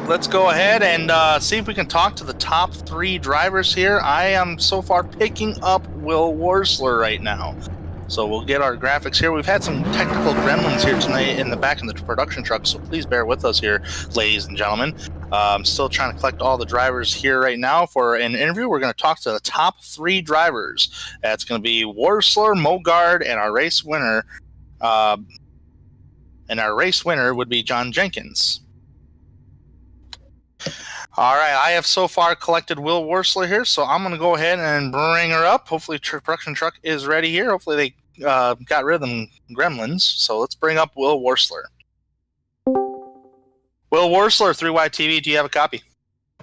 let's go ahead and see if we can talk to the top 3 drivers here. I am so far picking up Will Wursler right now. So we'll get our graphics here. We've had some technical gremlins here tonight in the back of the production truck, so please bear with us here, ladies and gentlemen. I'm still trying to collect all the drivers here right now for an interview. We're going to talk to the top 3 drivers. That's going to be Wursler, Mogard, and our race winner. And our race winner would be John Jenkins. All right, I have so far collected Will Wursler here, so I'm going to go ahead and bring her up. Hopefully, production truck is ready here. Hopefully, they got rid of them gremlins. So let's bring up Will Wursler. Will Wursler, 3Y TV, do you have a copy?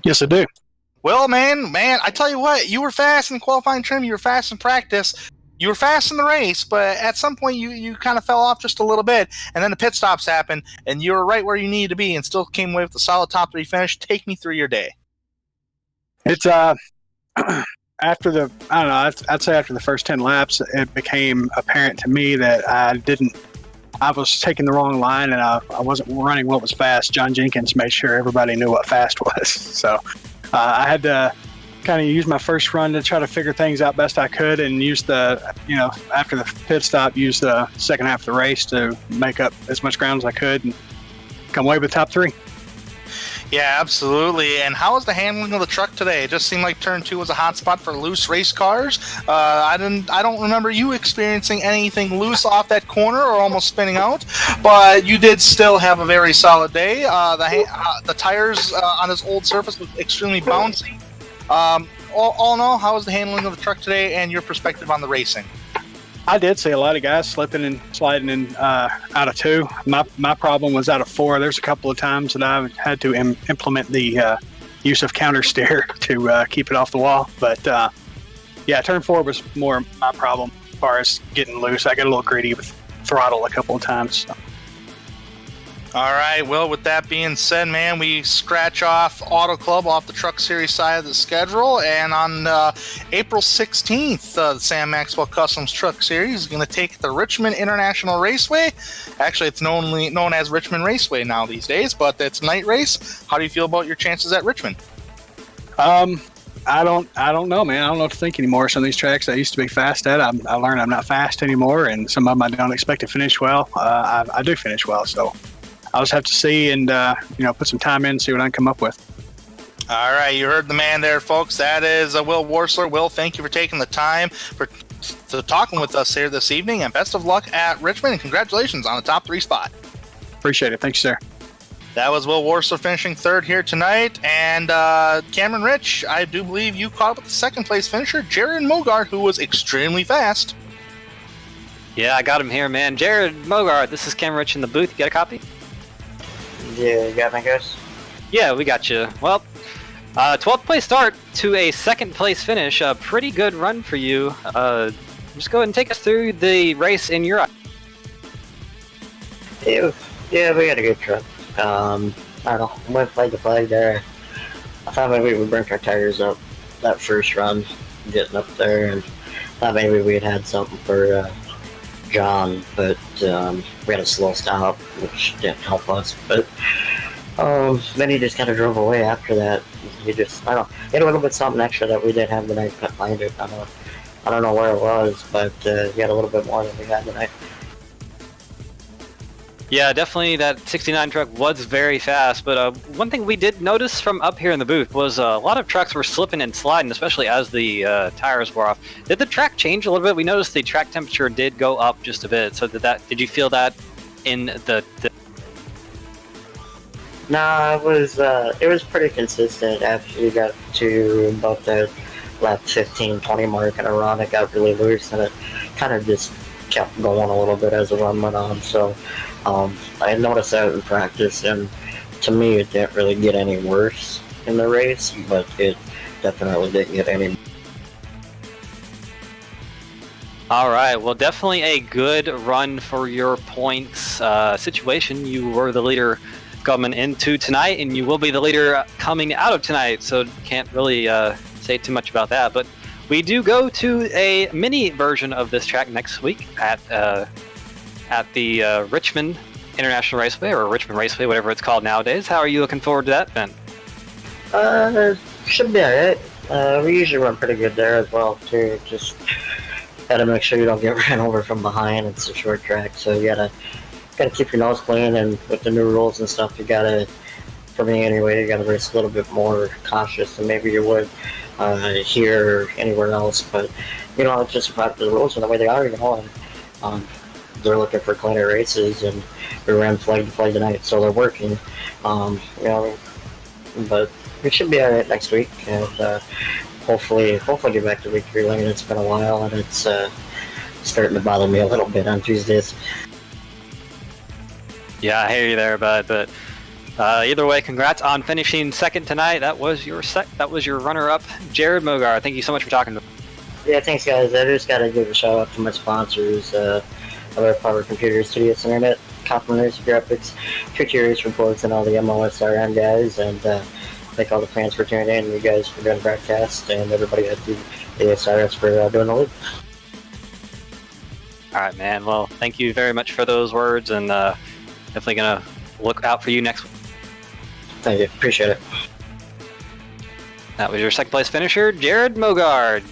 Yes, I do. Well, man, I tell you what, you were fast in qualifying trim, you were fast in practice, you were fast in the race, but at some point you kind of fell off just a little bit, and then the pit stops happened, and you were right where you needed to be and still came away with a solid top 3 finish. Take me through your day. It's after the, I don't know, I'd say after the first 10 laps, it became apparent to me that I was taking the wrong line, and I wasn't running what was fast. John Jenkins made sure everybody knew what fast was. So I had to kind of use my first run to try to figure things out best I could, and use after the pit stop, use the second half of the race to make up as much ground as I could and come away with top 3. Yeah, absolutely. And how was the handling of the truck today? It just seemed like turn 2 was a hot spot for loose race cars. I don't remember you experiencing anything loose off that corner or almost spinning out, but you did still have a very solid day. The tires on this old surface was extremely bouncy. All in all, how was the handling of the truck today and your perspective on the racing? I did see a lot of guys slipping and sliding in out of 2. My problem was out of 4. There's a couple of times that I had to implement the use of counter steer to keep it off the wall. But turn 4 was more my problem as far as getting loose. I got a little greedy with throttle a couple of times. So. All right, well, with that being said, man, we scratch off Auto Club off the Truck Series side of the schedule, and on April 16th, the Sam Maxwell Customs Truck Series is going to take the Richmond International Raceway. Actually, it's known as Richmond Raceway now these days, but it's a night race. How do you feel about your chances at Richmond? I don't know, man. I don't know what to think anymore. Some of these tracks I used to be fast at, I learned I'm not fast anymore, and some of them I don't expect to finish well. I do finish well, so I'll just have to see and put some time in and see what I can come up with. All right, you heard the man there, folks. That is Will Wursler. Will, thank you for taking the time to to talking with us here this evening, and best of luck at Richmond, and congratulations on the top 3 spot. Appreciate it. Thanks, sir. That was Will Warsaw finishing 3rd here tonight, and Cameron Rich, I do believe you caught up with the 2nd place finisher, Jared Mogart, who was extremely fast. Yeah, I got him here, man. Jared Mogart, this is Cameron Rich in the booth. You got a copy? Yeah, you got my guys? Yeah, we got you. Well, 12th place start to a 2nd place finish. A pretty good run for you. Just go ahead and take us through the race in your eye. Yeah, we had a good trip. I don't know, went flag to flag there. I thought maybe we burnt our tires up that first run, getting up there, and thought maybe we had something for John, but we had a slow stop, which didn't help us. But then he just kind of drove away after that. He just, I don't know, he had a little bit something extra that we didn't have the night behind it. I don't know where it was, but he had a little bit more than we had tonight. Yeah, definitely that 69 truck was very fast, but one thing we did notice from up here in the booth was a lot of trucks were slipping and sliding, especially as the tires were off. Did the track change a little bit? We noticed the track temperature did go up just a bit, so did you feel that in the... No, it was pretty consistent after you got to about the lap 15-20 mark, and a run it got really loose, and it kind of just kept going a little bit as the run went on. So I noticed that in practice, and to me it didn't really get any worse in the race, but it definitely didn't get any. All right, well, definitely a good run for your points situation. You were the leader coming into tonight, and you will be the leader coming out of tonight, so can't really say too much about that. But we do go to a mini version of this track next week at the Richmond International Raceway, or Richmond Raceway, whatever it's called nowadays. How are you looking forward to that, Ben? Should be alright. We usually run pretty good there as well too. Just gotta make sure you don't get ran over from behind. It's a short track, so you gotta keep your nose clean. And with the new rules and stuff, you gotta, for me anyway, you gotta race a little bit more cautious than maybe you would here or anywhere else. But you know, it's just about the rules and the way they are, you know. And they're looking for cleaner races, and we ran flag to flag tonight, so they're working. You know, but we should be alright next week, and hopefully get back to week 3 lane. It's been a while, and it's starting to bother me a little bit on Tuesdays. Yeah, I hear you there, bud. But either way, congrats on finishing 2nd tonight. That was your runner-up, Jared Mogar. Thank you so much for talking to me. Yeah, thanks, guys. I just gotta give a shout out to my sponsors: Other Power Computers, Studios Internet, Coffman Racing Graphics, Twitchy Race Reports, and all the MOSRM guys. And thank all the fans for tuning in, you guys for doing the broadcast, and everybody at the ASRS for doing the lead. All right, man. Well, thank you very much for those words, and definitely gonna look out for you next week. Thank you. Appreciate it. That was your 2nd place finisher, Jared Mogard.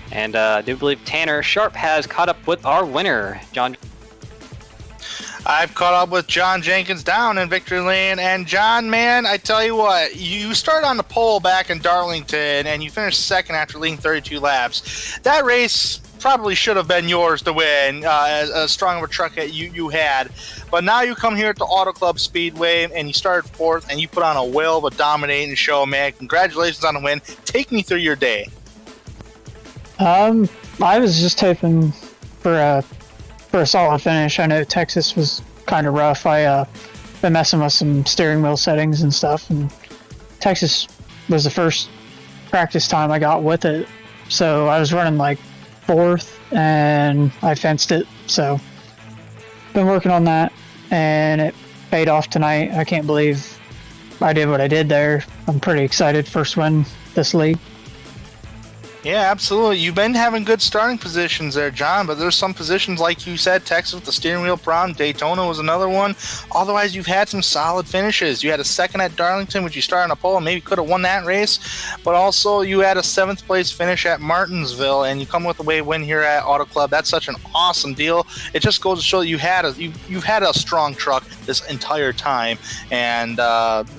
And I do believe Tanner Sharp has caught up with our winner, John. I've caught up with John Jenkins down in victory lane, and John, man, I tell you what, you started on the pole back in Darlington, and you finished 2nd after leading 32 laps. That race probably should have been yours to win, as strong of a truck that you had. But now you come here at the Auto Club Speedway, and you started 4th, and you put on a whale of a dominating show, man. Congratulations on the win. Take me through your day. I was just hoping for a solid finish. I know Texas was kind of rough. I been messing with some steering wheel settings and stuff, and Texas was the first practice time I got with it, so I was running like 4th, and I fenced it. So been working on that, and it paid off tonight. I can't believe I did what I did there. I'm pretty excited. First win this league. Yeah, absolutely. You've been having good starting positions there, John, but there's some positions, like you said, Texas with the steering wheel problem. Daytona was another one. Otherwise, you've had some solid finishes. You had a 2nd at Darlington, which you started on a pole and maybe could have won that race, but also you had a 7th place finish at Martinsville, and you come with a way win here at Auto Club. That's such an awesome deal. It just goes to show that you've had a strong truck this entire time, and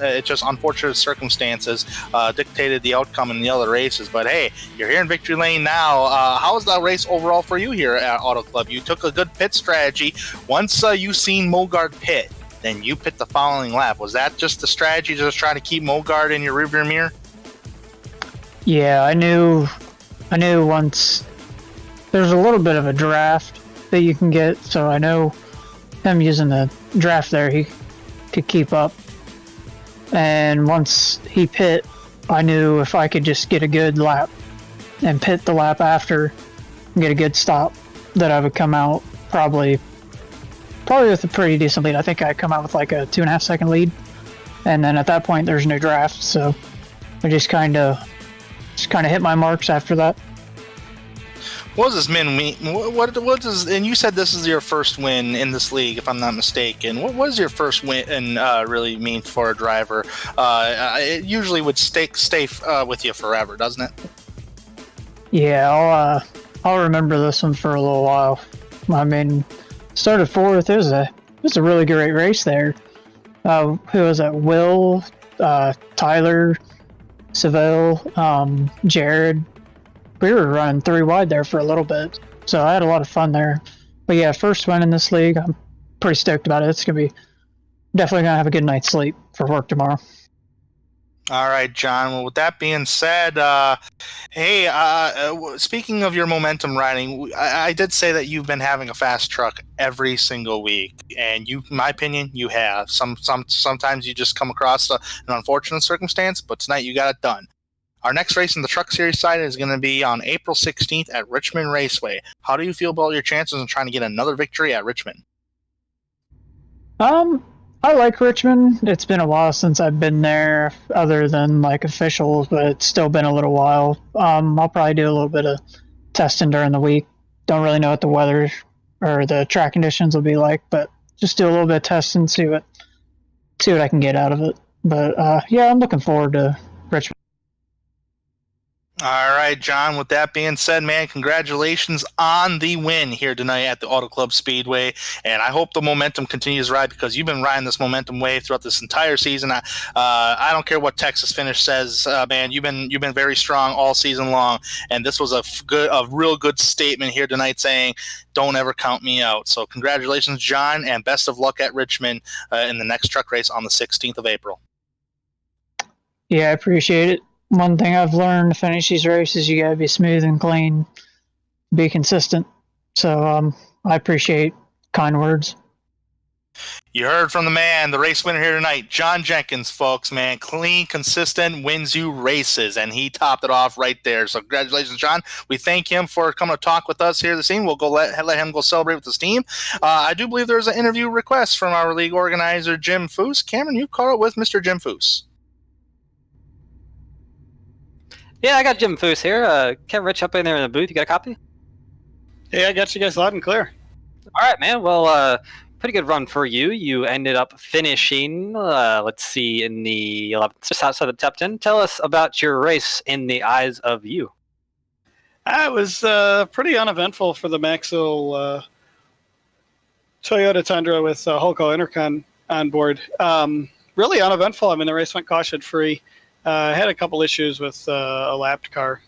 it just unfortunate circumstances dictated the outcome in the other races. But hey, you're here you're in victory lane now. How was that race overall for you here at Auto Club? You took a good pit strategy. Once you seen Mogard pit, then you pit the following lap. Was that just the strategy to just try to keep Mogard in your rearview mirror? Yeah, I knew once there's a little bit of a draft that you can get, so I know him using the draft there, he could keep up. And once he pit, I knew if I could just get a good lap and pit the lap after and get a good stop, that I would come out probably with a pretty decent lead. I think I'd come out with like a 2.5 second lead, and then at that point there's no draft, so I just kind of hit my marks after that. What does this mean? What does, and you said this is your first win in this league, if I'm not mistaken. What does your first win really mean for a driver? It usually would stay with you forever, doesn't it? Yeah, I'll remember this one for a little while. I mean, started fourth. It was a really great race there. Who was that? Will, Tyler, Seville, Jared. We were running 3 wide there for a little bit, so I had a lot of fun there. But yeah, first win in this league. I'm pretty stoked about it. It's definitely gonna have a good night's sleep for work tomorrow. All right, John. Well, with that being said, speaking of your momentum riding, I did say that you've been having a fast truck every single week, and in my opinion, you have. Sometimes you just come across an unfortunate circumstance, but tonight you got it done. Our next race in the Truck Series side is going to be on April 16th at Richmond Raceway. How do you feel about your chances of trying to get another victory at Richmond? I like Richmond. It's been a while since I've been there, other than like officials, but it's still been a little while. I'll probably do a little bit of testing during the week. Don't really know what the weather or the track conditions will be like, but just do a little bit of testing, see what I can get out of it. But yeah, I'm looking forward to Richmond. All right, John, with that being said, man, congratulations on the win here tonight at the Auto Club Speedway, and I hope the momentum continues to ride, because you've been riding this momentum wave throughout this entire season. I don't care what Texas Finish says, man, you've been very strong all season long, and this was a real good statement here tonight saying, don't ever count me out. So congratulations, John, and best of luck at Richmond in the next truck race on the 16th of April. Yeah, I appreciate it. One thing I've learned to finish these races, you gotta be smooth and clean, be consistent. So I appreciate kind words. You heard from the man, the race winner here tonight, John Jenkins, folks, man. Clean, consistent, wins you races, and he topped it off right there. So congratulations, John. We thank him for coming to talk with us here this evening. We'll go let him go celebrate with his team. I do believe there's an interview request from our league organizer, Jim Foose. Cameron, you caught it with Mr. Jim Foose. Yeah, I got Jim Foose here. Kevin Rich up in there in the booth. You got a copy? Hey, I got you guys loud and clear. All right, man. Well, pretty good run for you. You ended up finishing, let's see, in the 11th, just outside the top 10. Tell us about your race in the eyes of you. It was pretty uneventful for the Maxwell Toyota Tundra with Holco Intercon on board. Really uneventful. I mean, the race went caution-free. Had a couple issues with a lapped car.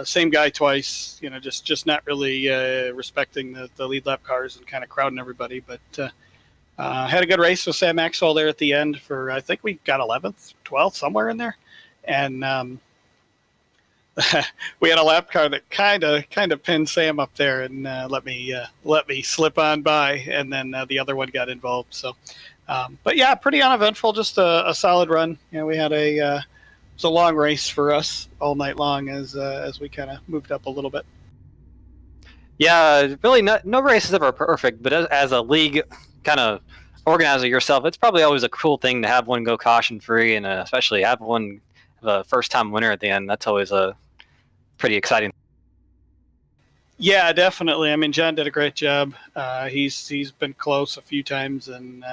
Same guy twice, just not really respecting the lead lap cars and kind of crowding everybody. But had a good race with Sam Maxwell there at the end for, I think we got 11th, 12th, somewhere in there. And we had a lap car that kind of pinned Sam up there and let me slip on by, and then the other one got involved. So, but yeah, pretty uneventful, just a solid run. We had it was a long race for us all night long as we kind of moved up a little bit. Yeah, really, no race is ever perfect, but as a league kind of organizer yourself, it's probably always a cool thing to have one go caution-free, and especially have one the first-time winner at the end. That's always a pretty exciting. Yeah, definitely. I mean, John did a great job. He's been close a few times, and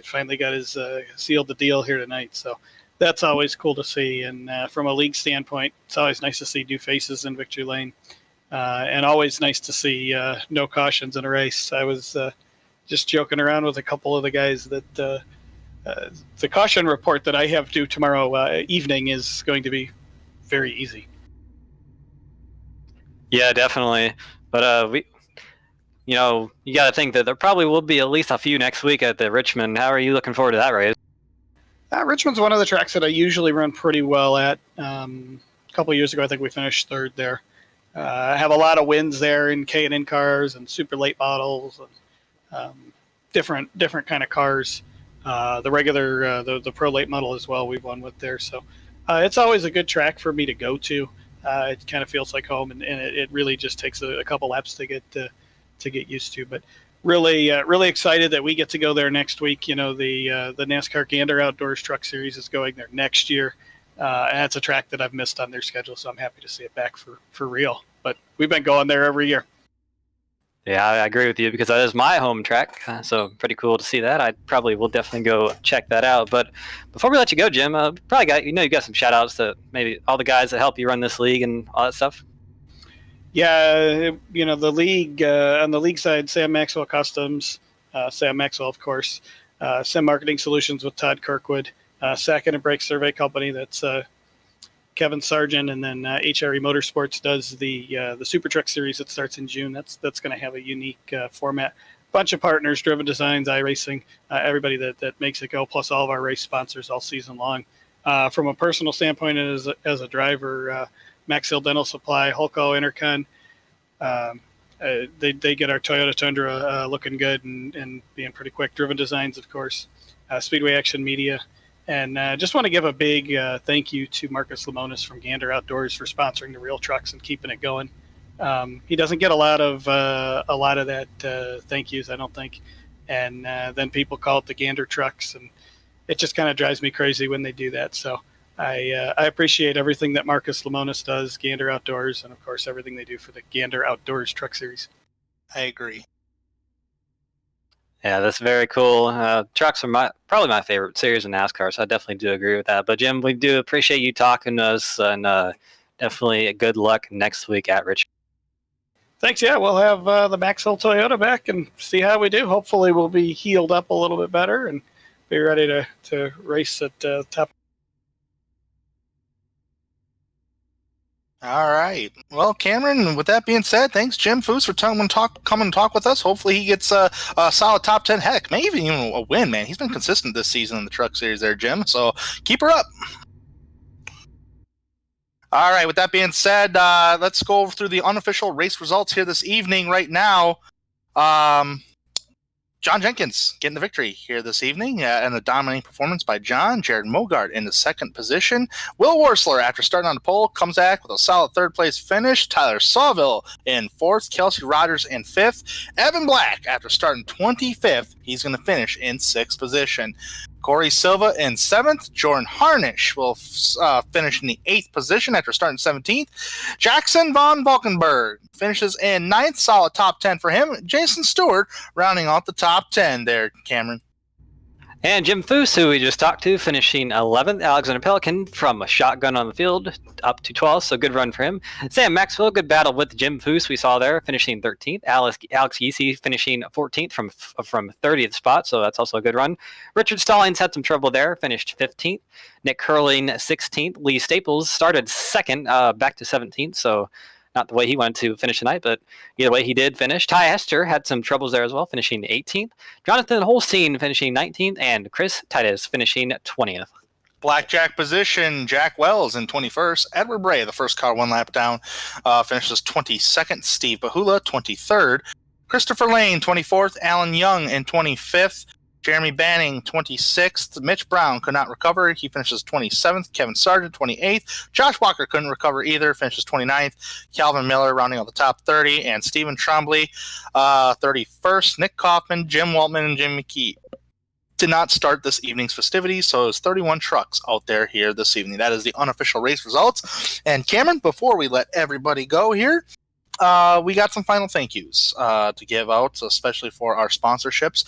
finally got his sealed the deal here tonight. So that's always cool to see. And from a league standpoint, it's always nice to see new faces in victory lane, and always nice to see no cautions in a race. I was just joking around with a couple of the guys that the caution report that I have due tomorrow evening is going to be very easy. Yeah, definitely. But you got to think that there probably will be at least a few next week at the Richmond. How are you looking forward to that race? Richmond's one of the tracks that I usually run pretty well at. A couple of years ago, I think we finished third there. I have a lot of wins there in K&N cars and super late models and different kind of cars. The regular, the pro late model as well, we've won with there. So it's always a good track for me to go to. It kind of feels like home, and it really just takes a couple laps to get used to. But really excited that we get to go there next week. The NASCAR Gander Outdoors Truck Series is going there next year. And that's a track that I've missed on their schedule, so I'm happy to see it back for real. But we've been going there every year. Yeah, I agree with you because that is my home track, so pretty cool to see that. I probably will definitely go check that out. But before we let you go, Jim, probably got you got some shout-outs to maybe all the guys that help you run this league and all that stuff. Yeah, the league, on the league side, Sam Maxwell Customs, Sam Maxwell, of course, Sim Marketing Solutions with Todd Kirkwood, Second and Brake Survey Company, that's Kevin Sargent, and then HRE Motorsports does the Super Truck Series that starts in June. That's going to have a unique format. Bunch of partners, Driven Designs, iRacing, everybody that makes it go, plus all of our race sponsors all season long. From a personal standpoint, as a driver, Max Hill Dental Supply, Holco Intercon, they get our Toyota Tundra looking good and being pretty quick. Driven Designs, of course, Speedway Action Media. And just want to give a big thank you to Marcus Lemonis from Gander Outdoors for sponsoring the real trucks and keeping it going. He doesn't get a lot of that thank yous, I don't think. And then people call it the Gander trucks, and it just kind of drives me crazy when they do that. So I appreciate everything that Marcus Lemonis does, Gander Outdoors, and of course everything they do for the Gander Outdoors Truck Series. I agree. Yeah, that's very cool. Trucks are probably my favorite series in NASCAR, so I definitely do agree with that. But Jim, we do appreciate you talking to us, and definitely good luck next week at Richmond. Thanks. Yeah, we'll have the Maxwell Toyota back and see how we do. Hopefully we'll be healed up a little bit better and be ready to race at top. All right. Well, Cameron, with that being said, thanks, Jim Foose, for coming and talk with us. Hopefully he gets a solid top 10. Heck, maybe even a win, man. He's been consistent this season in the Truck Series there, Jim. So keep her up. All right. With that being said, let's go through the unofficial race results here this evening right now. John Jenkins getting the victory here this evening, and a dominating performance by John. Jared Mogart in the second position. Will Worsler, after starting on the pole, comes back with a solid third-place finish. Tyler Sawville in fourth. Kelsey Rogers in fifth. Evan Black, after starting 25th, he's going to finish in sixth position. Corey Silva in seventh. Jordan Harnish will finish in the eighth position after starting 17th. Jackson Von Valkenburg finishes in ninth. Solid top 10 for him. Jason Stewart rounding out the top 10 there, Cameron. And Jim Foose, who we just talked to, finishing 11th. Alexander Pelican from a shotgun on the field up to 12th, so good run for him. Sam Maxwell, good battle with Jim Foose, we saw there, finishing 13th. Alex Yeasey finishing 14th from 30th spot, so that's also a good run. Richard Stallings had some trouble there, finished 15th. Nick Curling 16th. Lee Staples started second, back to 17th, so not the way he wanted to finish tonight, but either way he did finish. Ty Hester had some troubles there as well, finishing 18th. Jonathan Holstein finishing 19th, and Chris Titus finishing 20th. Blackjack position, Jack Wells in 21st. Edward Bray, the first car one lap down, finishes 22nd. Steve Bahula, 23rd. Christopher Lane, 24th. Alan Young in 25th. Jeremy Banning, 26th. Mitch Braun could not recover. He finishes 27th. Kevin Sargent, 28th. Josh Walker couldn't recover either. Finishes 29th. Calvin Miller rounding out the top 30. And Stephen Trombley, 31st. Nick Coffman, Jim Waltman, and Jim McKee did not start this evening's festivities, so it's 31 trucks out there here this evening. That is the unofficial race results. And Cameron, before we let everybody go here, we got some final thank yous to give out, especially for our sponsorships.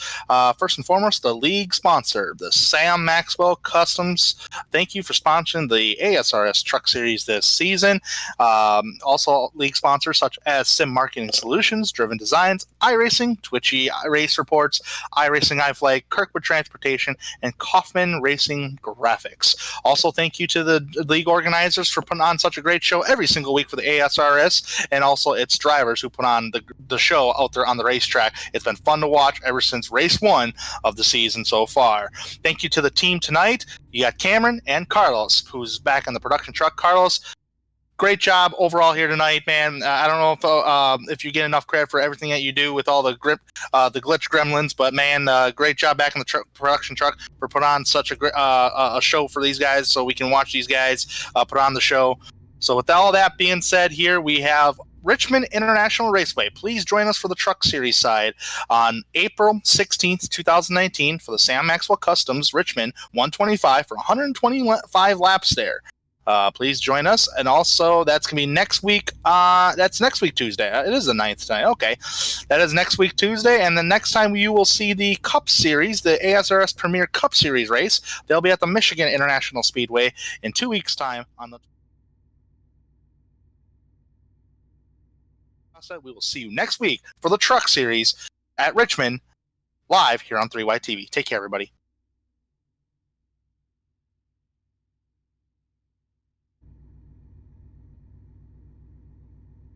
First and foremost, the league sponsor, the Sam Maxwell Customs. Thank you for sponsoring the ASRS Truck Series this season. Also, league sponsors such as Sim Marketing Solutions, Driven Designs, iRacing, Twitchy Race Reports, iRacingiFlag, Kirkwood Transportation, and Coffman Racing Graphics. Also, thank you to the league organizers for putting on such a great show every single week for the ASRS, and also its drivers who put on the show out there on the racetrack. It's been fun to watch ever since race 1 of the season so far. Thank you to the team tonight. You got Cameron and Carlos, who's back on the production truck. Carlos, great job overall here tonight, man. I don't know if you get enough credit for everything that you do with all the glitch gremlins, but man, great job back in the production truck for putting on such a show for these guys, so we can watch these guys put on the show. So with all that being said, here we have Richmond International Raceway. Please join us for the Truck Series side on April 16th, 2019 for the Sam Maxwell Customs Richmond 125 for 125 laps there. Please join us. And also, that's going to be next week. That's next week, Tuesday. It is the 9th tonight. Okay. That is next week, Tuesday. And the next time you will see the Cup Series, the ASRS Premier Cup Series race, they'll be at the Michigan International Speedway in 2 weeks' time. We will see you next week for the Truck Series at Richmond, live here on 3Y TV. Take care, everybody.